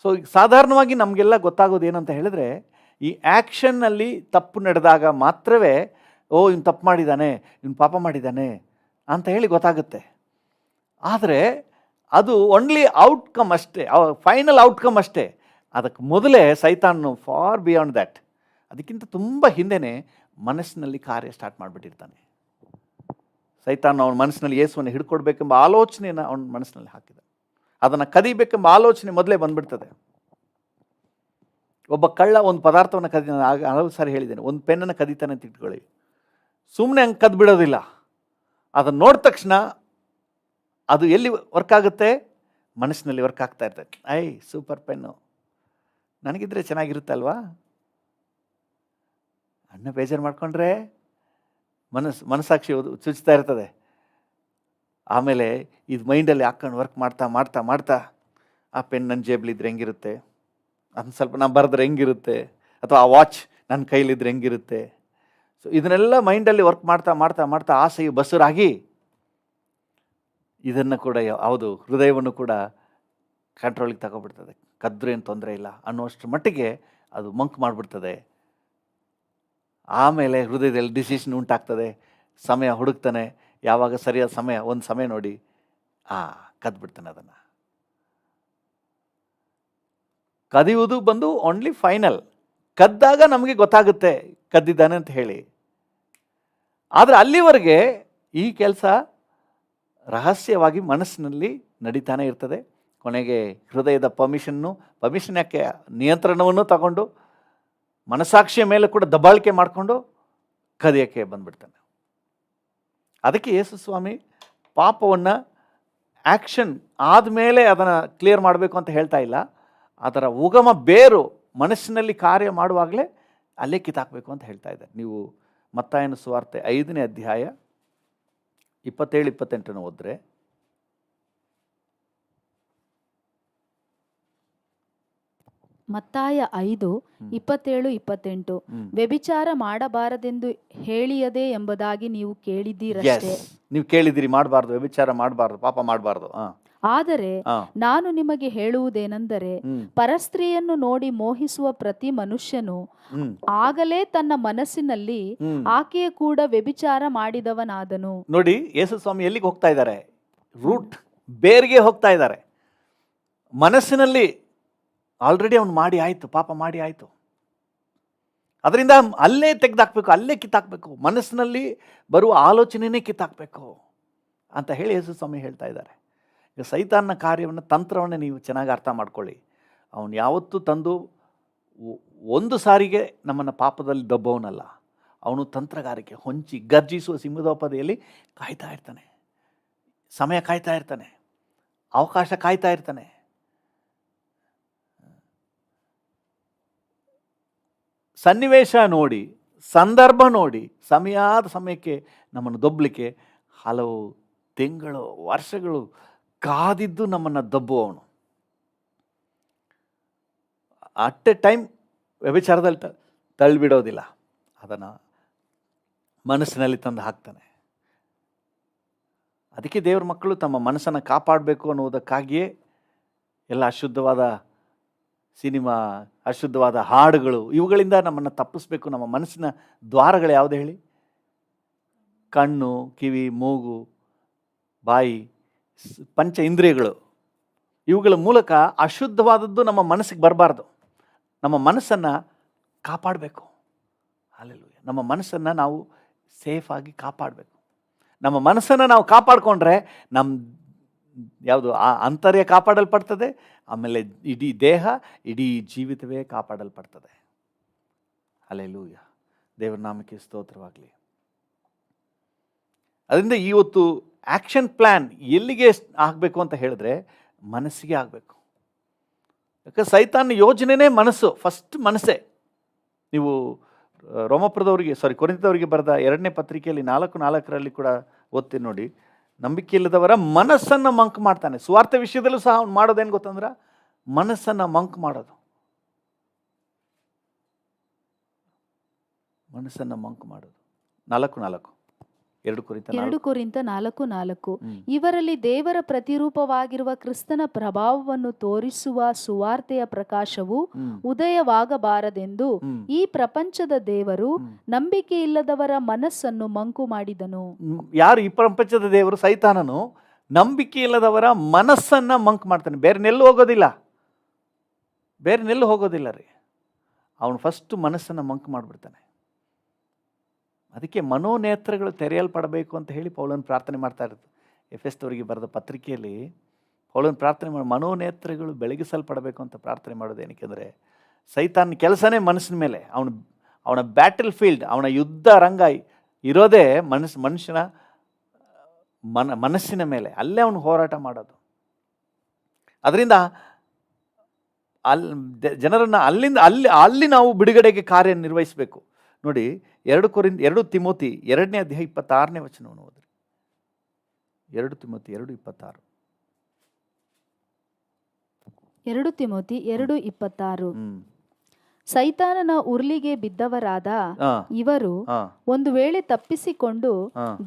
ಸೊ ಈಗ ಸಾಧಾರಣವಾಗಿ ನಮಗೆಲ್ಲ ಗೊತ್ತಾಗೋದು ಏನಂತ ಹೇಳಿದ್ರೆ, ಈ ಆ್ಯಕ್ಷನ್ನಲ್ಲಿ ತಪ್ಪು ನಡೆದಾಗ ಮಾತ್ರವೇ ಇವ್ನು ತಪ್ಪು ಮಾಡಿದ್ದಾನೆ, ಇವ್ನು ಪಾಪ ಮಾಡಿದ್ದಾನೆ ಅಂತ ಹೇಳಿ ಗೊತ್ತಾಗುತ್ತೆ. ಆದರೆ ಅದು ಓನ್ಲಿ ಔಟ್ಕಮ್ ಅಷ್ಟೇ, ಫೈನಲ್ ಔಟ್ಕಮ್ ಅಷ್ಟೇ. ಅದಕ್ಕೆ ಮೊದಲೇ ಸೈತಾನು ಫಾರ್ ಬಿಯಾಂಡ್ ದ್ಯಾಟ್, ಅದಕ್ಕಿಂತ ತುಂಬ ಹಿಂದೆನೇ ಮನಸ್ಸಿನಲ್ಲಿ ಕಾರ್ಯ ಸ್ಟಾರ್ಟ್ ಮಾಡಿಬಿಟ್ಟಿರ್ತಾನೆ. ಸೈತಾನು ಅವನ ಮನಸ್ಸಿನಲ್ಲಿ ಯೇಸುವನ್ನು ಹಿಡ್ಕೊಡ್ಬೇಕೆಂಬ ಆಲೋಚನೆಯನ್ನು ಅವನ ಮನಸ್ಸಿನಲ್ಲಿ ಹಾಕಿದ. ಅದನ್ನು ಕದಿಬೇಕೆಂಬ ಆಲೋಚನೆ ಮೊದಲೇ ಬಂದ್ಬಿಡ್ತದೆ. ಒಬ್ಬ ಕಳ್ಳ ಒಂದು ಪದಾರ್ಥವನ್ನು ಹಲವು ಸಾರಿ ಹೇಳಿದ್ದೇನೆ, ಒಂದು ಪೆನ್ನನ್ನು ಕದೀತಾನೆ ಅಂತ ಇಟ್ಕೊಳ್ಳಿ, ಸುಮ್ಮನೆ ಹಂಗೆ ಕದ್ದು ಬಿಡೋದಿಲ್ಲ. ಅದನ್ನು ನೋಡಿದ ತಕ್ಷಣ ಅದು ಎಲ್ಲಿ ವರ್ಕ್ ಆಗುತ್ತೆ? ಮನಸ್ಸಿನಲ್ಲಿ ವರ್ಕ್ ಆಗ್ತಾ ಇರ್ತದೆ. ಸೂಪರ್ ಪೆನ್ನು, ನನಗಿದ್ರೆ ಚೆನ್ನಾಗಿರುತ್ತೆ ಅಲ್ವಾ? ಅಣ್ಣ ಬೇಜಾರು ಮಾಡ್ಕೊಂಡ್ರೆ ಮನಸ್ಸಾಕ್ಷಿ ಚುಚ್ತಾ ಇರ್ತದೆ. ಆಮೇಲೆ ಇದು ಮೈಂಡಲ್ಲಿ ಹಾಕೊಂಡು ವರ್ಕ್ ಮಾಡ್ತಾ ಮಾಡ್ತಾ ಮಾಡ್ತಾ ಆ ಪೆನ್ ನನ್ನ ಜೇಬ್ಲಿದ್ರೆ ಹೆಂಗಿರುತ್ತೆ, ಅದನ್ನು ಸ್ವಲ್ಪ ನಾನು ಬರೆದ್ರೆ ಹೆಂಗಿರುತ್ತೆ, ಅಥವಾ ಆ ವಾಚ್ ನನ್ನ ಕೈಲಿದ್ರೆ ಹೆಂಗಿರುತ್ತೆ. ಸೊ ಇದನ್ನೆಲ್ಲ ಮೈಂಡಲ್ಲಿ ವರ್ಕ್ ಮಾಡ್ತಾ ಮಾಡ್ತಾ ಮಾಡ್ತಾ ಆಸೆಯು ಬಸರಾಗಿ ಇದನ್ನು ಕೂಡ ಯಾವುದು ಹೃದಯವನ್ನು ಕೂಡ ಕಂಟ್ರೋಲಿಗೆ ತಗೊಬಿಡ್ತದೆ. ಕದ್ರೆ ಏನು ತೊಂದರೆ ಇಲ್ಲ ಅನ್ನೋಷ್ಟರ ಮಟ್ಟಿಗೆ ಅದು ಮಂಕ್ ಮಾಡಿಬಿಡ್ತದೆ. ಆಮೇಲೆ ಹೃದಯದಲ್ಲಿ ಡಿಸಿಷನ್ ಉಂಟಾಗ್ತದೆ. ಸಮಯ ಹುಡುಕ್ತಾನೆ, ಯಾವಾಗ ಸರಿಯಾದ ಸಮಯ, ಒಂದು ಸಮಯ ನೋಡಿ ಕದ್ಬಿಡ್ತಾನೆ. ಅದನ್ನು ಕದಿಯುವುದು ಬಂದು ಓನ್ಲಿ ಫೈನಲ್, ಕದ್ದಾಗ ನಮಗೆ ಗೊತ್ತಾಗುತ್ತೆ ಕದ್ದಿದ್ದಾನೆ ಅಂತ ಹೇಳಿ. ಆದರೆ ಅಲ್ಲಿವರೆಗೆ ಈ ಕೆಲಸ ರಹಸ್ಯವಾಗಿ ಮನಸ್ಸಿನಲ್ಲಿ ನಡೀತಾನೆ ಇರ್ತದೆ. ಕೊನೆಗೆ ಹೃದಯದ ಪರ್ಮಿಷನ್ ಯಾಕೆ ನಿಯಂತ್ರಣವನ್ನು ತಗೊಂಡು ಮನಸಾಕ್ಷಿಯ ಮೇಲೆ ಕೂಡ ದಬ್ಬಾಳಿಕೆ ಮಾಡಿಕೊಂಡು ಕದಿಯೋಕ್ಕೆ ಬಂದ್ಬಿಡ್ತಾನೆ. ಅದಕ್ಕೆ ಯೇಸು ಸ್ವಾಮಿ ಪಾಪವನ್ನು ಆ್ಯಕ್ಷನ್ ಆದಮೇಲೆ ಅದನ್ನು ಕ್ಲಿಯರ್ ಮಾಡಬೇಕು ಅಂತ ಹೇಳ್ತಾ ಇಲ್ಲ. ಅದರ ಉಗಮ ಬೇರು ಮನಸ್ಸಿನಲ್ಲಿ ಕಾರ್ಯ ಮಾಡುವಾಗಲೇ ಅಲ್ಲೇ ಕಿತ್ತಾಕಬೇಕು ಅಂತ ಹೇಳ್ತಾ ಇದ್ದಾರೆ. ನೀವು ಮತ್ತಾಯನ ಸುವಾರ್ತೆ 5ನೇ ಅಧ್ಯಾಯ 27-28 ಓದಿದ್ರೆ, ಮತ್ತಾಯ 5:27-28 ವ್ಯಭಿಚಾರ ಮಾಡಬಾರದೆಂದು ಹೇಳಿಯದೆ ಎಂಬುದಾಗಿ ನೀವು ಕೇಳಿದ್ದೀರಷ್ಟೇ. ನೀವು ಕೇಳಿದಿರಿ, ಮಾಡಬಾರ್ದು, ವ್ಯಭಿಚಾರ ಮಾಡಬಾರ್ದು, ಪಾಪ ಮಾಡಬಾರ್ದು. ಆದರೆ ನಾನು ನಿಮಗೆ ಹೇಳುವುದೇನೆಂದರೆ, ಪರಸ್ತ್ರೀಯನ್ನು ನೋಡಿ ಮೋಹಿಸುವ ಪ್ರತಿ ಮನುಷ್ಯನು ಆಗಲೇ ತನ್ನ ಮನಸ್ಸಿನಲ್ಲಿ ಆಕೆಯ ಕೂಡ ವ್ಯಭಿಚಾರ ಮಾಡಿದವನಾದನು. ನೋಡಿ, ಯೇಸು ಸ್ವಾಮಿ ಎಲ್ಲಿಗೆ ಹೋಗ್ತಾ ಇದ್ದಾರೆ? ರೂಟ್, ಬೇರಿಗೆ ಹೋಗ್ತಾ ಇದ್ದಾರೆ. ಮನಸ್ಸಿನಲ್ಲಿ ಆಲ್ರೆಡಿ ಅವನು ಮಾಡಿ ಆಯಿತು, ಪಾಪ ಮಾಡಿ ಆಯಿತು. ಅದರಿಂದ ಅಲ್ಲೇ ತೆಗೆದಾಕ್ಬೇಕು, ಅಲ್ಲೇ ಕಿತ್ತಾಕ್ಬೇಕು, ಮನಸ್ಸಿನಲ್ಲಿ ಬರುವ ಆಲೋಚನೆಯೇ ಕಿತ್ತಾಕ್ಬೇಕು ಅಂತ ಹೇಳಿ ಯೇಸು ಸ್ವಾಮಿ ಹೇಳ್ತಾ ಇದ್ದಾರೆ. ಈಗ ಸೈತಾನ್ನ ಕಾರ್ಯವನ್ನು, ತಂತ್ರವನ್ನು ನೀವು ಚೆನ್ನಾಗಿ ಅರ್ಥ ಮಾಡ್ಕೊಳ್ಳಿ. ಅವನು ಯಾವತ್ತೂ ತಂದು ಒಂದು ಸಾರಿಗೆ ನಮ್ಮನ್ನು ಪಾಪದಲ್ಲಿ ದಬ್ಬವನಲ್ಲ. ಅವನು ತಂತ್ರಗಾರಿಕೆ ಹೊಂಚಿ ಗರ್ಜಿಸುವ ಸಿಂಹದೋಪಾದಿಯಲ್ಲಿ ಕಾಯ್ತಾ ಇರ್ತಾನೆ, ಸಮಯ ಕಾಯ್ತಾ ಇರ್ತಾನೆ, ಅವಕಾಶ ಕಾಯ್ತಾ ಇರ್ತಾನೆ. ಸನ್ನಿವೇಶ ನೋಡಿ, ಸಂದರ್ಭ ನೋಡಿ, ಸಮಯದ ಸಮಯಕ್ಕೆ ನಮ್ಮನ್ನು ದೊಬ್ಬಲಿಕ್ಕೆ ಹಲವು ತಿಂಗಳು, ವರ್ಷಗಳು ಕಾದಿದ್ದು ನಮ್ಮನ್ನು ದಬ್ಬುವವನು. ಅಟ್ ಎ ಟೈಮ್ ವ್ಯಭಿಚಾರದಲ್ಲಿ ತಳ್ಳಿಬಿಡೋದಿಲ್ಲ, ಅದನ್ನು ಮನಸ್ಸಿನಲ್ಲಿ ತಂದು ಹಾಕ್ತಾನೆ. ಅದಕ್ಕೆ ದೇವರ ಮಕ್ಕಳು ತಮ್ಮ ಮನಸ್ಸನ್ನು ಕಾಪಾಡಬೇಕು ಅನ್ನುವುದಕ್ಕಾಗಿಯೇ ಎಲ್ಲ ಅಶುದ್ಧವಾದ ಸಿನಿಮಾ, ಅಶುದ್ಧವಾದ ಹಾಡುಗಳು, ಇವುಗಳಿಂದ ನಮ್ಮನ್ನು ತಪ್ಪಿಸ್ಬೇಕು. ನಮ್ಮ ಮನಸ್ಸಿನ ದ್ವಾರಗಳು ಯಾವುದು ಹೇಳಿ? ಕಣ್ಣು, ಕಿವಿ, ಮೂಗು, ಬಾಯಿ, ಪಂಚ ಇಂದ್ರಿಯಗಳು. ಇವುಗಳ ಮೂಲಕ ಅಶುದ್ಧವಾದದ್ದು ನಮ್ಮ ಮನಸ್ಸಿಗೆ ಬರಬಾರ್ದು. ನಮ್ಮ ಮನಸ್ಸನ್ನು ಕಾಪಾಡಬೇಕು. ಹಲ್ಲೆಲೂಯಾ. ನಮ್ಮ ಮನಸ್ಸನ್ನು ನಾವು ಸೇಫಾಗಿ ಕಾಪಾಡಬೇಕು. ನಮ್ಮ ಮನಸ್ಸನ್ನು ನಾವು ಕಾಪಾಡಿಕೊಂಡ್ರೆ ನಮ್ಮ ಯಾವುದು ಅಂತರ್ಯ ಕಾಪಾಡಲ್ಪಡ್ತದೆ, ಆಮೇಲೆ ಇಡೀ ದೇಹ, ಇಡೀ ಜೀವಿತವೇ ಕಾಪಾಡಲ್ಪಡ್ತದೆ. ಹಲ್ಲೆಲೂಯಾ. ದೇವರ ನಾಮಕ್ಕೆ ಸ್ತೋತ್ರವಾಗಲಿ. ಅದರಿಂದ ಇವತ್ತು ಆ್ಯಕ್ಷನ್ ಪ್ಲ್ಯಾನ್ ಎಲ್ಲಿಗೆ ಆಗಬೇಕು ಅಂತ ಹೇಳಿದ್ರೆ ಮನಸ್ಸಿಗೆ ಆಗಬೇಕು. ಯಾಕಂದ್ರೆ ಸೈತಾನ್ ಯೋಜನೆನೇ ಮನಸ್ಸು, ಫಸ್ಟ್ ಮನಸ್ಸೇ. ನೀವು ಕೊರಿಂಥದವರಿಗೆ ಬರೆದ 2ನೇ ಪತ್ರಿಕೆಯಲ್ಲಿ 4:4 ಕೂಡ ಓದ್ತೀನಿ ನೋಡಿ. ನಂಬಿಕೆ ಇಲ್ಲದವರ ಮನಸ್ಸನ್ನು ಮಂಕ್ ಮಾಡ್ತಾನೆ. ಸ್ವಾರ್ಥ ವಿಷಯದಲ್ಲೂ ಸಹ ಅವ್ನು ಮಾಡೋದೇನು ಗೊತ್ತಂದ್ರೆ ಮನಸ್ಸನ್ನು ಮಂಕ್ ಮಾಡೋದು, ಮನಸ್ಸನ್ನು ಮಂಕ್ ಮಾಡೋದು. 4:4 2 ಕೊರಿಂಥ 4:4 ಇವರಲ್ಲಿ ದೇವರ ಪ್ರತಿರೂಪವಾಗಿರುವ ಕ್ರಿಸ್ತನ ಪ್ರಭಾವವನ್ನು ತೋರಿಸುವ ಸುವಾರ್ತೆಯ ಪ್ರಕಾಶವು ಉದಯವಾಗಬಾರದೆಂದು ಈ ಪ್ರಪಂಚದ ದೇವರು ನಂಬಿಕೆ ಇಲ್ಲದವರ ಮನಸ್ಸನ್ನು ಮಂಕು ಮಾಡಿದನು. ಯಾರು ಈ ಪ್ರಪಂಚದ ದೇವರು? ಸೈತಾನನು ನಂಬಿಕೆ ಇಲ್ಲದವರ ಮನಸ್ಸನ್ನ ಮಂಕ್ ಮಾಡ್ತಾನೆ. ಬೇರೆ ನೆಲ್ಲೂ ಹೋಗೋದಿಲ್ಲ ರೀ. ಅವನು ಫಸ್ಟ್ ಮನಸ್ಸನ್ನು ಮಂಕ್ ಮಾಡಿಬಿಡ್ತಾನೆ. ಅದಕ್ಕೆ ಮನೋನೇತ್ರಗಳು ತೆರೆಯಲ್ಪಡಬೇಕು ಅಂತ ಹೇಳಿ ಪೌಲನ್ ಪ್ರಾರ್ಥನೆ ಮಾಡ್ತಾ ಇರೋದು. ಎಫೆಸದವರಿಗೆ ಬರೆದ ಪತ್ರಿಕೆಯಲ್ಲಿ ಪೌಲನ್ ಪ್ರಾರ್ಥನೆ ಮಾಡಿ ಮನೋನೇತ್ರಗಳು ಬೆಳಗಿಸಲ್ಪಡಬೇಕು ಅಂತ ಪ್ರಾರ್ಥನೆ ಮಾಡೋದು. ಏನಕ್ಕೆಂದರೆ ಸೈತಾನ ಕೆಲಸನೇ ಮನಸ್ಸಿನ ಮೇಲೆ. ಅವನ ಬ್ಯಾಟಲ್ ಫೀಲ್ಡ್, ಅವನ ಯುದ್ಧ ರಂಗ ಇರೋದೇ ಮನುಷ್ಯನ ಮನಸ್ಸಿನ ಮೇಲೆ. ಅಲ್ಲೇ ಅವನು ಹೋರಾಟ ಮಾಡೋದು. ಅದರಿಂದ ಜನರನ್ನು ಅಲ್ಲಿ ನಾವು ಬಿಡುಗಡೆಗೆ ಕಾರ್ಯನಿರ್ವಹಿಸಬೇಕು. ನೋಡಿ, 2 ತಿಮೋತಿ 2ನೇ ಅಧ್ಯಾಯ 26ನೇ ವಚನವನ್ನು ಓದ್ರಿ. 2 ತಿಮೋತಿ 2:26. 2 ತಿಮೋತಿ 2:26. ಸೈತಾನನ ಉರ್ಲಿಗೆ ಬಿದ್ದವರಾದ ಇವರು ಒಂದು ವೇಳೆ ತಪ್ಪಿಸಿಕೊಂಡು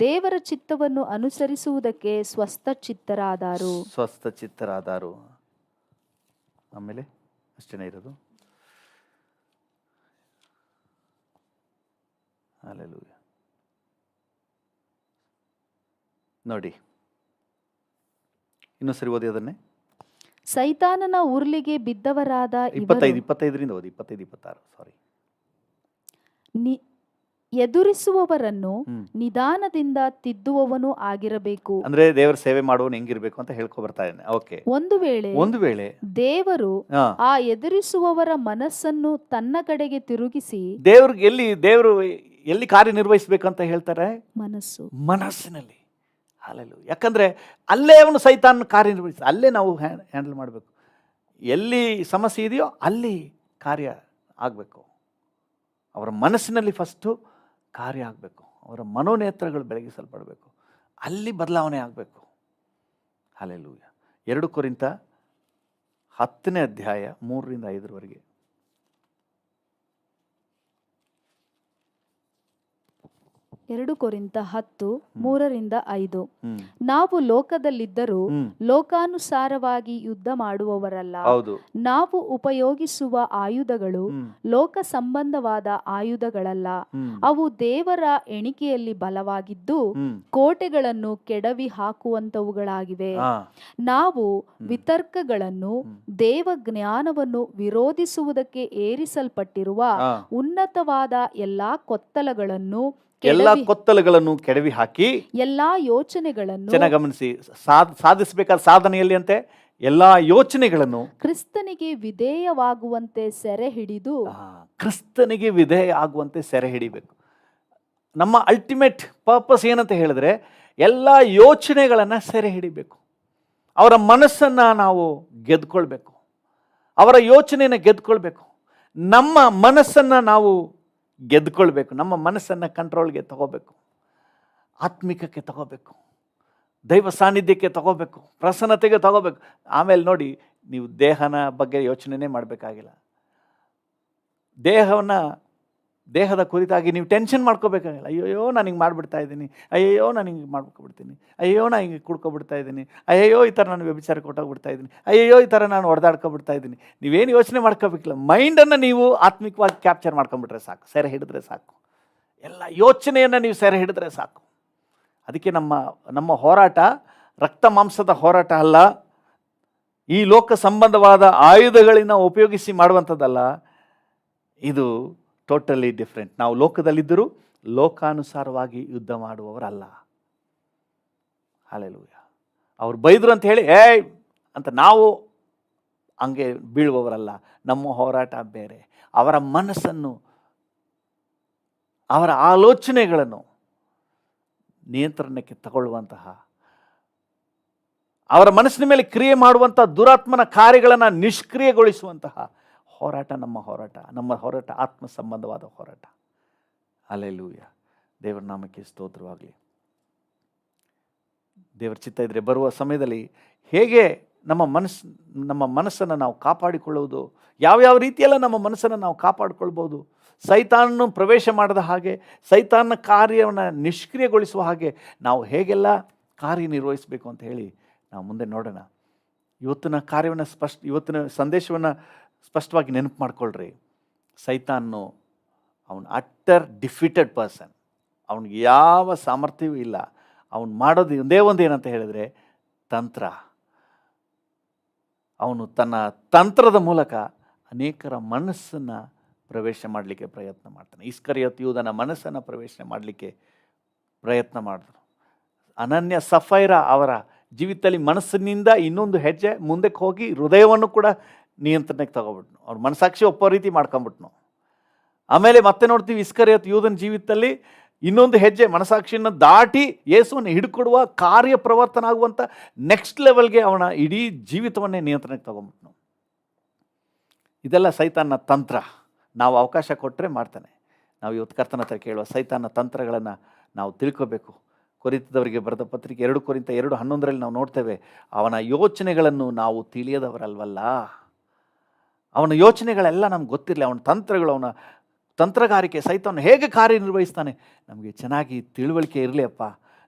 ದೇವರ ಚಿತ್ತವನ್ನು ಅನುಸರಿಸುವುದಕ್ಕೆ ಸ್ವಸ್ಥಚಿತ್ತರಾದರು. ಆಮೇಲೆ ಅಷ್ಟೇನೇ ಇರೋದು. ಹಲ್ಲೆಲೂಯಾ. ನೋಡಿ, ಇನ್ನೂ ಸರಿ ಓದಿ ಅದನ್ನೇ. ಸೈತಾನನ ಉರ್ಲಿಗೆ ಬಿದ್ದವರಾದ 25ರಿಂದ ಓದಿ. 25-26 ಸಾರಿ. ಎದುರಿಸುವವರನ್ನು ನಿಧಾನದಿಂದ ತಿದ್ದುವವನು ಆಗಿರಬೇಕು. ಅಂದ್ರೆ ದೇವರ ಸೇವೆ ಮಾಡುವವನು ಹೆಂಗಿರ್ಬೇಕು ಅಂತ ಹೇಳ್ಕೊ ಬರ್ತಾ ಇದ್ದಾನೆ. ಓಕೆ. ಒಂದು ವೇಳೆ ದೇವರು ಆ ಎದುರಿಸುವವರ ಮನಸ್ಸನ್ನು ತನ್ನ ಕಡೆಗೆ ತಿರುಗಿಸಿ, ದೇವರು ಎಲ್ಲಿ ಕಾರ್ಯನಿರ್ವಹಿಸಬೇಕಂತ ಹೇಳ್ತಾರೆ? ಮನಸ್ಸಿನಲ್ಲಿ. ಹಲ್ಲೆಲೂಯಾ. ಯಾಕಂದ್ರೆ ಅಲ್ಲೇ ಅವನು ಸೈತಾನ್ ಕಾರ್ಯನಿರ್ವಹಿಸ, ಅಲ್ಲೇ ನಾವು ಹ್ಯಾಂಡಲ್ ಮಾಡಬೇಕು. ಎಲ್ಲಿ ಸಮಸ್ಯೆ ಇದೆಯೋ ಅಲ್ಲಿ ಕಾರ್ಯ ಆಗಬೇಕು. ಅವರ ಮನಸ್ಸಿನಲ್ಲಿ ಫಸ್ಟು ಕಾರ್ಯ ಆಗಬೇಕು. ಅವರ ಮನೋನೇತ್ರಗಳು ಬೆಳಗಿಸಲ್ಪಡಬೇಕು. ಅಲ್ಲಿ ಬದಲಾವಣೆ ಆಗಬೇಕು. ಹಲ್ಲೆಲೂಯಾ. 2 ಕೊರಿಂಥ 10ನೇ ಅಧ್ಯಾಯ 3ರಿಂದ 5 2 ಕೊರಿಂಥ 10:3-5. ನಾವು ಲೋಕದಲ್ಲಿದ್ದರೂ ಲೋಕಾನುಸಾರವಾಗಿ ಯುದ್ಧ ಮಾಡುವವರಲ್ಲ. ನಾವು ಉಪಯೋಗಿಸುವ ಆಯುಧಗಳು ಲೋಕ ಸಂಬಂಧವಾದ ಆಯುಧಗಳಲ್ಲ. ಅವು ದೇವರ ಎಣಿಕೆಯಲ್ಲಿ ಬಲವಾಗಿದ್ದು ಕೋಟೆಗಳನ್ನು ಕೆಡವಿ ಹಾಕುವಂತವುಗಳಾಗಿವೆ. ನಾವು ವಿತರ್ಕಗಳನ್ನು ದೇವ ಜ್ಞಾನವನ್ನು ವಿರೋಧಿಸುವುದಕ್ಕೆ ಏರಿಸಲ್ಪಟ್ಟಿರುವ ಉನ್ನತವಾದ ಎಲ್ಲಾ ಕೊತ್ತಲಗಳನ್ನು ಕೆಡವಿ ಹಾಕಿ ಎಲ್ಲಾ ಯೋಚನೆಗಳನ್ನು, ಚೆನ್ನಾಗಿ ಗಮನಿಸಿ, ಸಾಧಿಸಬೇಕಾದ ಸಾಧನೆಯಲ್ಲಿ ಅಂತೆ ಎಲ್ಲಾ ಯೋಚನೆಗಳನ್ನು ಕ್ರಿಸ್ತನಿಗೆ ವಿಧೇಯವಾಗುವಂತೆ ಸೆರೆ ಹಿಡಿದು, ಕ್ರಿಸ್ತನಿಗೆ ವಿಧೇಯ ಆಗುವಂತೆ ಸೆರೆ ಹಿಡಿಬೇಕು. ನಮ್ಮ ಅಲ್ಟಿಮೇಟ್ ಪರ್ಪಸ್ ಏನಂತ ಹೇಳಿದ್ರೆ ಎಲ್ಲ ಯೋಚನೆಗಳನ್ನು ಸೆರೆ ಹಿಡಿಬೇಕು. ಅವರ ಮನಸ್ಸನ್ನು ನಾವು ಗೆದ್ಕೊಳ್ಬೇಕು. ಅವರ ಯೋಚನೆಯನ್ನು ಗೆದ್ಕೊಳ್ಬೇಕು. ನಮ್ಮ ಮನಸ್ಸನ್ನು ನಾವು ಗೆದ್ಕೊಳ್ಬೇಕು. ನಮ್ಮ ಮನಸ್ಸನ್ನು ಕಂಟ್ರೋಲ್ಗೆ ತಗೋಬೇಕು. ಆತ್ಮಿಕಕ್ಕೆ ತಗೋಬೇಕು. ದೈವ ಸಾನ್ನಿಧ್ಯಕ್ಕೆ ತಗೋಬೇಕು. ಪ್ರಸನ್ನತೆಗೆ ತಗೋಬೇಕು. ಆಮೇಲೆ ನೋಡಿ, ನೀವು ದೇಹನ ಬಗ್ಗೆ ಯೋಚನೆನೇ ಮಾಡಬೇಕಾಗಿಲ್ಲ. ದೇಹದ ಕುರಿತಾಗಿ ನೀವು ಟೆನ್ಷನ್ ಮಾಡ್ಕೋಬೇಕಾಗಿಲ್ಲ. ಅಯ್ಯೋ ನಾನು ಹಿಂಗೆ ಮಾಡಿಬಿಡ್ತಾ ಇದ್ದೀನಿ, ಅಯ್ಯೋ ನಾನು ಹಿಂಗೆ ಮಾಡ್ಕೊಬಿಡ್ತೀನಿ, ಅಯ್ಯೋ ನಾನು ಹಿಂಗೆ ಕುಡ್ಕೊಬಿಡ್ತಾ ಇದ್ದೀನಿ, ಅಯ್ಯೋ ಈ ಥರ ನಾನು ವ್ಯಭಿಚಾರಕ್ಕೆ ಕೊಟ್ಟೋಗ್ಬಿಡ್ತಾ ಇದ್ದೀನಿ, ಅಯ್ಯೋ ಈ ಥರ ನಾನು ಹೊಡೆದಾಡ್ಕೊಬಿಡ್ತಾ ಇದ್ದೀನಿ. ನೀವೇನು ಯೋಚನೆ ಮಾಡ್ಕೋಬೇಕಿಲ್ಲ. ಮೈಂಡನ್ನು ನೀವು ಆತ್ಮಿಕವಾಗಿ ಕ್ಯಾಪ್ಚರ್ ಮಾಡ್ಕೊಂಬಿಟ್ರೆ ಸಾಕು, ಸೆರೆ ಹಿಡಿದ್ರೆ ಸಾಕು. ಎಲ್ಲ ಯೋಚನೆಯನ್ನು ನೀವು ಸೆರೆ ಹಿಡಿದ್ರೆ ಸಾಕು. ಅದಕ್ಕೆ ನಮ್ಮ ಹೋರಾಟ ರಕ್ತ ಮಾಂಸದ ಹೋರಾಟ ಅಲ್ಲ. ಈ ಲೋಕ ಸಂಬಂಧವಾದ ಆಯುಧಗಳಿಂದ ಉಪಯೋಗಿಸಿ ಮಾಡುವಂಥದ್ದಲ್ಲ. ಇದು ಟೋಟಲಿ ಡಿಫ್ರೆಂಟ್. ನಾವು ಲೋಕದಲ್ಲಿದ್ದರೂ ಲೋಕಾನುಸಾರವಾಗಿ ಯುದ್ಧ ಮಾಡುವವರಲ್ಲ. ಹಲ್ಲೆಲೂಯಾ. ಅವ್ರು ಬೈದರು ಅಂತ ಹೇಳಿ ಅಂತ ನಾವು ಹಂಗೆ ಬೀಳುವವರಲ್ಲ. ನಮ್ಮ ಹೋರಾಟ ಬೇರೆ. ಅವರ ಮನಸ್ಸನ್ನು, ಅವರ ಆಲೋಚನೆಗಳನ್ನು ನಿಯಂತ್ರಣಕ್ಕೆ ತಗೊಳ್ಳುವಂತಹ, ಅವರ ಮನಸ್ಸಿನ ಮೇಲೆ ಕ್ರಿಯೆ ಮಾಡುವಂಥ ದುರಾತ್ಮನ ಕಾರ್ಯಗಳನ್ನು ನಿಷ್ಕ್ರಿಯಗೊಳಿಸುವಂತಹ ಹೋರಾಟ ನಮ್ಮ ಹೋರಾಟ ಆತ್ಮ ಸಂಬಂಧವಾದ ಹೋರಾಟ. ಹಲ್ಲೆಲೂಯಾ. ದೇವರ ನಾಮಕ್ಕೆ ಸ್ತೋತ್ರವಾಗಲಿ. ದೇವರ ಚಿತ್ತ ಇದ್ದರೆ ಬರುವ ಸಮಯದಲ್ಲಿ ಹೇಗೆ ನಮ್ಮ ಮನಸ್ಸನ್ನು ನಾವು ಕಾಪಾಡಿಕೊಳ್ಳುವುದು, ಯಾವ್ಯಾವ ರೀತಿಯೆಲ್ಲ ನಮ್ಮ ಮನಸ್ಸನ್ನು ನಾವು ಕಾಪಾಡಿಕೊಳ್ಬೋದು, ಸೈತಾನನು ಪ್ರವೇಶ ಮಾಡದ ಹಾಗೆ, ಸೈತಾನನ ಕಾರ್ಯವನ್ನು ನಿಷ್ಕ್ರಿಯಗೊಳಿಸುವ ಹಾಗೆ ನಾವು ಹೇಗೆಲ್ಲ ಕಾರ್ಯನಿರ್ವಹಿಸಬೇಕು ಅಂತ ಹೇಳಿ ನಾವು ಮುಂದೆ ನೋಡೋಣ. ಇವತ್ತಿನ ಸಂದೇಶವನ್ನು ಸ್ಪಷ್ಟವಾಗಿ ನೆನಪು ಮಾಡ್ಕೊಳ್ರಿ. ಸೈತಾನನು ಅವನು ಅಟ್ಟರ್ ಡಿಫೀಟೆಡ್ ಪರ್ಸನ್, ಅವನಿಗೆ ಯಾವ ಸಾಮರ್ಥ್ಯವೂ ಇಲ್ಲ. ಅವನು ಮಾಡೋದು ಒಂದೇ ಒಂದು ಏನಂತ ಹೇಳಿದರೆ ತಂತ್ರ. ಅವನು ತನ್ನ ತಂತ್ರದ ಮೂಲಕ ಅನೇಕರ ಮನಸ್ಸನ್ನು ಪ್ರವೇಶ ಮಾಡಲಿಕ್ಕೆ ಪ್ರಯತ್ನ ಮಾಡ್ತಾನೆ. ಇಸ್ಕರಿಯೋತ್ ಯೂದನ ಮನಸ್ಸನ್ನು ಪ್ರವೇಶ ಮಾಡಲಿಕ್ಕೆ ಪ್ರಯತ್ನ ಮಾಡಿದ್ರು. ಅನನ್ಯ ಸಫೈರಾ ಅವರ ಜೀವಿತದಲ್ಲಿ ಮನಸ್ಸಿನಿಂದ ಇನ್ನೊಂದು ಹೆಜ್ಜೆ ಮುಂದಕ್ಕೆ ಹೋಗಿ ಹೃದಯವನ್ನು ಕೂಡ ನಿಯಂತ್ರಣಕ್ಕೆ ತಗೊಬಿಟ್ನು. ಅವ್ರ ಮನಸಾಕ್ಷಿ ಒಪ್ಪೋ ರೀತಿ ಮಾಡ್ಕೊಂಬಿಟ್ನು. ಆಮೇಲೆ ಮತ್ತೆ ನೋಡ್ತೀವಿ, ಇಸ್ಕರಿಯೋತ್ ಯೂದನ ಜೀವಿತದಲ್ಲಿ ಇನ್ನೊಂದು ಹೆಜ್ಜೆ ಮನಸಾಕ್ಷಿಯನ್ನು ದಾಟಿ ಯೇಸುವನ್ನು ಹಿಡ್ಕೊಡುವ ಕಾರ್ಯ ಪ್ರವರ್ತನ ಆಗುವಂಥ ನೆಕ್ಸ್ಟ್ ಲೆವೆಲ್ಗೆ ಅವನ ಇಡೀ ಜೀವಿತವನ್ನೇ ನಿಯಂತ್ರಣಕ್ಕೆ ತಗೊಂಬಿಟ್ನು. ಇದೆಲ್ಲ ಸೈತಾನನ ತಂತ್ರ. ನಾವು ಅವಕಾಶ ಕೊಟ್ಟರೆ ಮಾಡ್ತಾನೆ. ನಾವು ಇವತ್ತು ಕರ್ತನ ಹತ್ರ ಕೇಳುವ ಸೈತಾನನ ತಂತ್ರಗಳನ್ನು ನಾವು ತಿಳ್ಕೋಬೇಕು. ಕೊರಿಂಥದವರಿಗೆ ಬರೆದ ಪತ್ರಿಕೆ 2 ಕೊರಿಂಥ 2:11 ನಾವು ನೋಡ್ತೇವೆ, ಅವನ ಯೋಚನೆಗಳನ್ನು ನಾವು ತಿಳಿಯದವರಲ್ವಲ್ಲ. ಅವನ ಯೋಚನೆಗಳೆಲ್ಲ ನಮ್ಗೆ ಗೊತ್ತಿರಲಿ. ಅವನ ತಂತ್ರಗಳು, ಅವನ ತಂತ್ರಗಾರಿಕೆ, ಸೈತಾನ ಹೇಗೆ ಕಾರ್ಯನಿರ್ವಹಿಸ್ತಾನೆ ನಮಗೆ ಚೆನ್ನಾಗಿ ತಿಳುವಳಿಕೆ ಇರಲಿ ಅಪ್ಪ.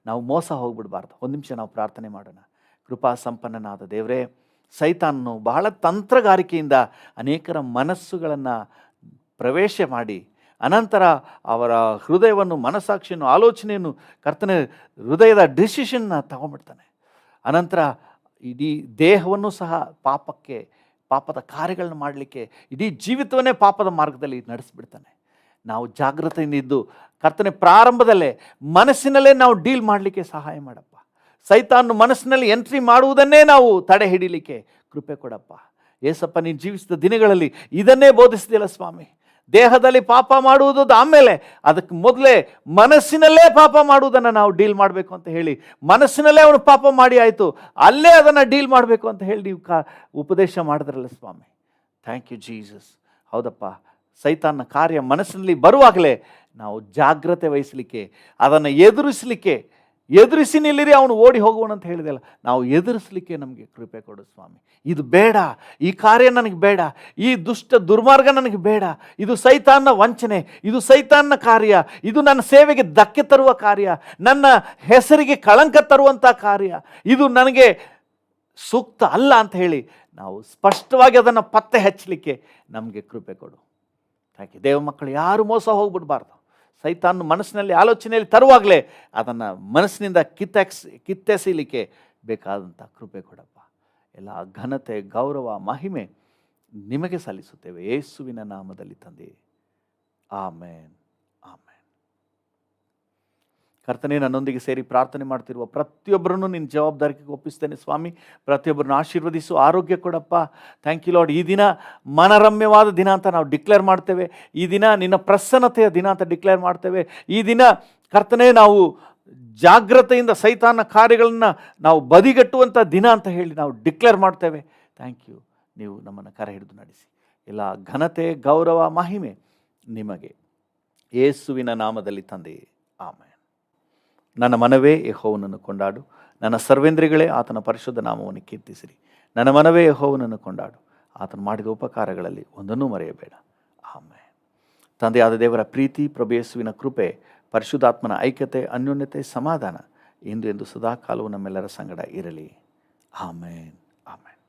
ನಾವು ಮೋಸ ಹೋಗ್ಬಿಡಬಾರ್ದು. ಒಂದು ನಿಮಿಷ ನಾವು ಪ್ರಾರ್ಥನೆ ಮಾಡೋಣ. ಕೃಪಾ ಸಂಪನ್ನನಾದ ದೇವರೇ, ಸೈತಾನನು ಬಹಳ ತಂತ್ರಗಾರಿಕೆಯಿಂದ ಅನೇಕರ ಮನಸ್ಸುಗಳನ್ನು ಪ್ರವೇಶ ಮಾಡಿ ಅನಂತರ ಅವರ ಹೃದಯವನ್ನು, ಮನಸ್ಸಾಕ್ಷಿಯನ್ನು, ಆಲೋಚನೆಯನ್ನು, ಕರ್ತನ ಹೃದಯದ ಡಿಸಿಷನ್ನ ತಗೊಂಡ್ಬಿಡ್ತಾನೆ. ಅನಂತರ ಇಡೀ ದೇಹವನ್ನು ಸಹ ಪಾಪದ ಕಾರ್ಯಗಳನ್ನು ಮಾಡಲಿಕ್ಕೆ, ಇಡೀ ಜೀವಿತವನ್ನೇ ಪಾಪದ ಮಾರ್ಗದಲ್ಲಿ ನಡೆಸಿಬಿಡ್ತಾನೆ. ನಾವು ಜಾಗೃತೆಯಿಂದ ಇದ್ದು ಕರ್ತನೆ ಪ್ರಾರಂಭದಲ್ಲೇ ಮನಸ್ಸಿನಲ್ಲೇ ನಾವು ಡೀಲ್ ಮಾಡಲಿಕ್ಕೆ ಸಹಾಯ ಮಾಡಪ್ಪ. ಸೈತಾನನು ಮನಸ್ಸಿನಲ್ಲಿ ಎಂಟ್ರಿ ಮಾಡುವುದನ್ನೇ ನಾವು ತಡೆ ಹಿಡಿಲಿಕ್ಕೆ ಕೃಪೆ ಕೊಡಪ್ಪ. ಏಸಪ್ಪ, ನೀನು ಜೀವಿಸಿದ ದಿನಗಳಲ್ಲಿ ಇದನ್ನೇ ಬೋಧಿಸ್ತಿಲ್ಲ ಸ್ವಾಮಿ. ದೇಹದಲ್ಲಿ ಪಾಪ ಮಾಡುವುದು ಆಮೇಲೆ, ಅದಕ್ಕೆ ಮೊದಲೇ ಮನಸ್ಸಿನಲ್ಲೇ ಪಾಪ ಮಾಡುವುದನ್ನು ನಾವು ಡೀಲ್ ಮಾಡಬೇಕು ಅಂತ ಹೇಳಿ, ಮನಸ್ಸಿನಲ್ಲೇ ಅವನು ಪಾಪ ಮಾಡಿ ಆಯಿತು, ಅಲ್ಲೇ ಅದನ್ನು ಡೀಲ್ ಮಾಡಬೇಕು ಅಂತ ಹೇಳಿ ನೀವು ಉಪದೇಶ ಮಾಡಿದ್ರಲ್ಲ ಸ್ವಾಮಿ. Thank you Jesus. ಹೌದಪ್ಪ, ಸೈತಾನನ ಕಾರ್ಯ ಮನಸ್ಸಿನಲ್ಲಿ ಬರುವಾಗಲೇ ನಾವು ಜಾಗ್ರತೆ ವಹಿಸಲಿಕ್ಕೆ, ಅದನ್ನು ಎದುರಿಸಿ ನಿಲ್ಲಿರಿ, ಅವನು ಓಡಿ ಹೋಗುವನು ಅಂತ ಹೇಳಿದೆಲ್ಲ, ನಾವು ಎದುರಿಸಲಿಕ್ಕೆ ನಮಗೆ ಕೃಪೆ ಕೊಡು ಸ್ವಾಮಿ. ಇದು ಬೇಡ, ಈ ಕಾರ್ಯ ನನಗೆ ಬೇಡ, ಈ ದುಷ್ಟ ದುರ್ಮಾರ್ಗ ನನಗೆ ಬೇಡ, ಇದು ಸೈತಾನನ ವಂಚನೆ, ಇದು ಸೈತಾನನ ಕಾರ್ಯ, ಇದು ನನ್ನ ಸೇವೆಗೆ ಧಕ್ಕೆ ತರುವ ಕಾರ್ಯ, ನನ್ನ ಹೆಸರಿಗೆ ಕಳಂಕ ತರುವಂಥ ಕಾರ್ಯ, ಇದು ನನಗೆ ಸೂಕ್ತ ಅಲ್ಲ ಅಂತ ಹೇಳಿ ನಾವು ಸ್ಪಷ್ಟವಾಗಿ ಅದನ್ನು ಪತ್ತೆ ಹಚ್ಚಲಿಕ್ಕೆ ನಮಗೆ ಕೃಪೆ ಕೊಡು. ಯಾಕೆ ದೇವ ಮಕ್ಕಳು ಯಾರು ಮೋಸ ಹೋಗ್ಬಿಡ್ಬಾರ್ದು. ಸೈತಾನನ ಮನಸ್ಸಿನಲ್ಲಿ, ಆಲೋಚನೆಯಲ್ಲಿ ತರುವಾಗಲೇ ಅದನ್ನು ಮನಸ್ಸಿನಿಂದ ಕಿತ್ತೆಸೀಲಿಕ್ಕೆ ಬೇಕಾದಂಥ ಕೃಪೆ ಕೊಡಪ್ಪ. ಎಲ್ಲ ಘನತೆ, ಗೌರವ, ಮಹಿಮೆ ನಿಮಗೆ ಸಲ್ಲಿಸುತ್ತೇವೆ ಯೇಸುವಿನ ನಾಮದಲ್ಲಿ ತಂದೆ. ಆಮೇನ್, ಆಮೇನ್. ಕರ್ತನೇ, ನನ್ನೊಂದಿಗೆ ಸೇರಿ ಪ್ರಾರ್ಥನೆ ಮಾಡ್ತಿರುವ ಪ್ರತಿಯೊಬ್ಬರನ್ನು ನಿನ್ನ ಜವಾಬ್ದಾರಿಗೆ ಒಪ್ಪಿಸ್ತೇನೆ ಸ್ವಾಮಿ. ಪ್ರತಿಯೊಬ್ಬರನ್ನು ಆಶೀರ್ವದಿಸು, ಆರೋಗ್ಯ ಕೊಡಪ್ಪ. Thank you Lord. ಈ ದಿನ ಮನರಮ್ಯವಾದ ದಿನ ಅಂತ ನಾವು ಡಿಕ್ಲೇರ್ ಮಾಡ್ತೇವೆ. ಈ ದಿನ ನಿನ್ನ ಪ್ರಸನ್ನತೆಯ ದಿನ ಅಂತ ಡಿಕ್ಲೇರ್ ಮಾಡ್ತೇವೆ. ಈ ದಿನ ಕರ್ತನೇ, ನಾವು ಜಾಗ್ರತೆಯಿಂದ ಸೈತಾನ ಕಾರ್ಯಗಳನ್ನು ನಾವು ಬದಿಗಟ್ಟುವಂಥ ದಿನ ಅಂತ ಹೇಳಿ ನಾವು ಡಿಕ್ಲೇರ್ ಮಾಡ್ತೇವೆ. Thank you. ನೀವು ನಮ್ಮನ್ನು ಕರೆ ಹಿಡಿದು ನಡೆಸಿ. ಎಲ್ಲ ಘನತೆ, ಗೌರವ, ಮಹಿಮೆ ನಿಮಗೆ ಯೇಸುವಿನ ನಾಮದಲ್ಲಿ ತಂದೆ. ಆಮೇನ್. ನನ್ನ ಮನವೇ ಯೆಹೋವನನ್ನು ಕೊಂಡಾಡು, ನನ್ನ ಸರ್ವೇಂದ್ರಿಗಳೇ ಆತನ ಪರಿಶುದ್ಧ ನಾಮವನ್ನು ಕೀರ್ತಿಸಿರಿ. ನನ್ನ ಮನವೇ ಯೆಹೋವನನ್ನು ಕೊಂಡಾಡು, ಆತನು ಮಾಡಿದ ಉಪಕಾರಗಳಲ್ಲಿ ಒಂದನ್ನೂ ಮರೆಯಬೇಡ. ಆಮೇನ್. ತಂದೆಯಾದ ದೇವರ ಪ್ರೀತಿ, ಪ್ರಭು ಯೇಸುವಿನ ಕೃಪೆ, ಪರಿಶುದ್ಧಾತ್ಮನ ಐಕ್ಯತೆ, ಅನ್ಯೋನ್ಯತೆ, ಸಮಾಧಾನ ಇಂದು ಎಂದು ಸದಾಕಾಲವೂ ನಮ್ಮೆಲ್ಲರ ಸಂಗಡ ಇರಲಿ. ಆಮೇನ್, ಆಮೇನ್.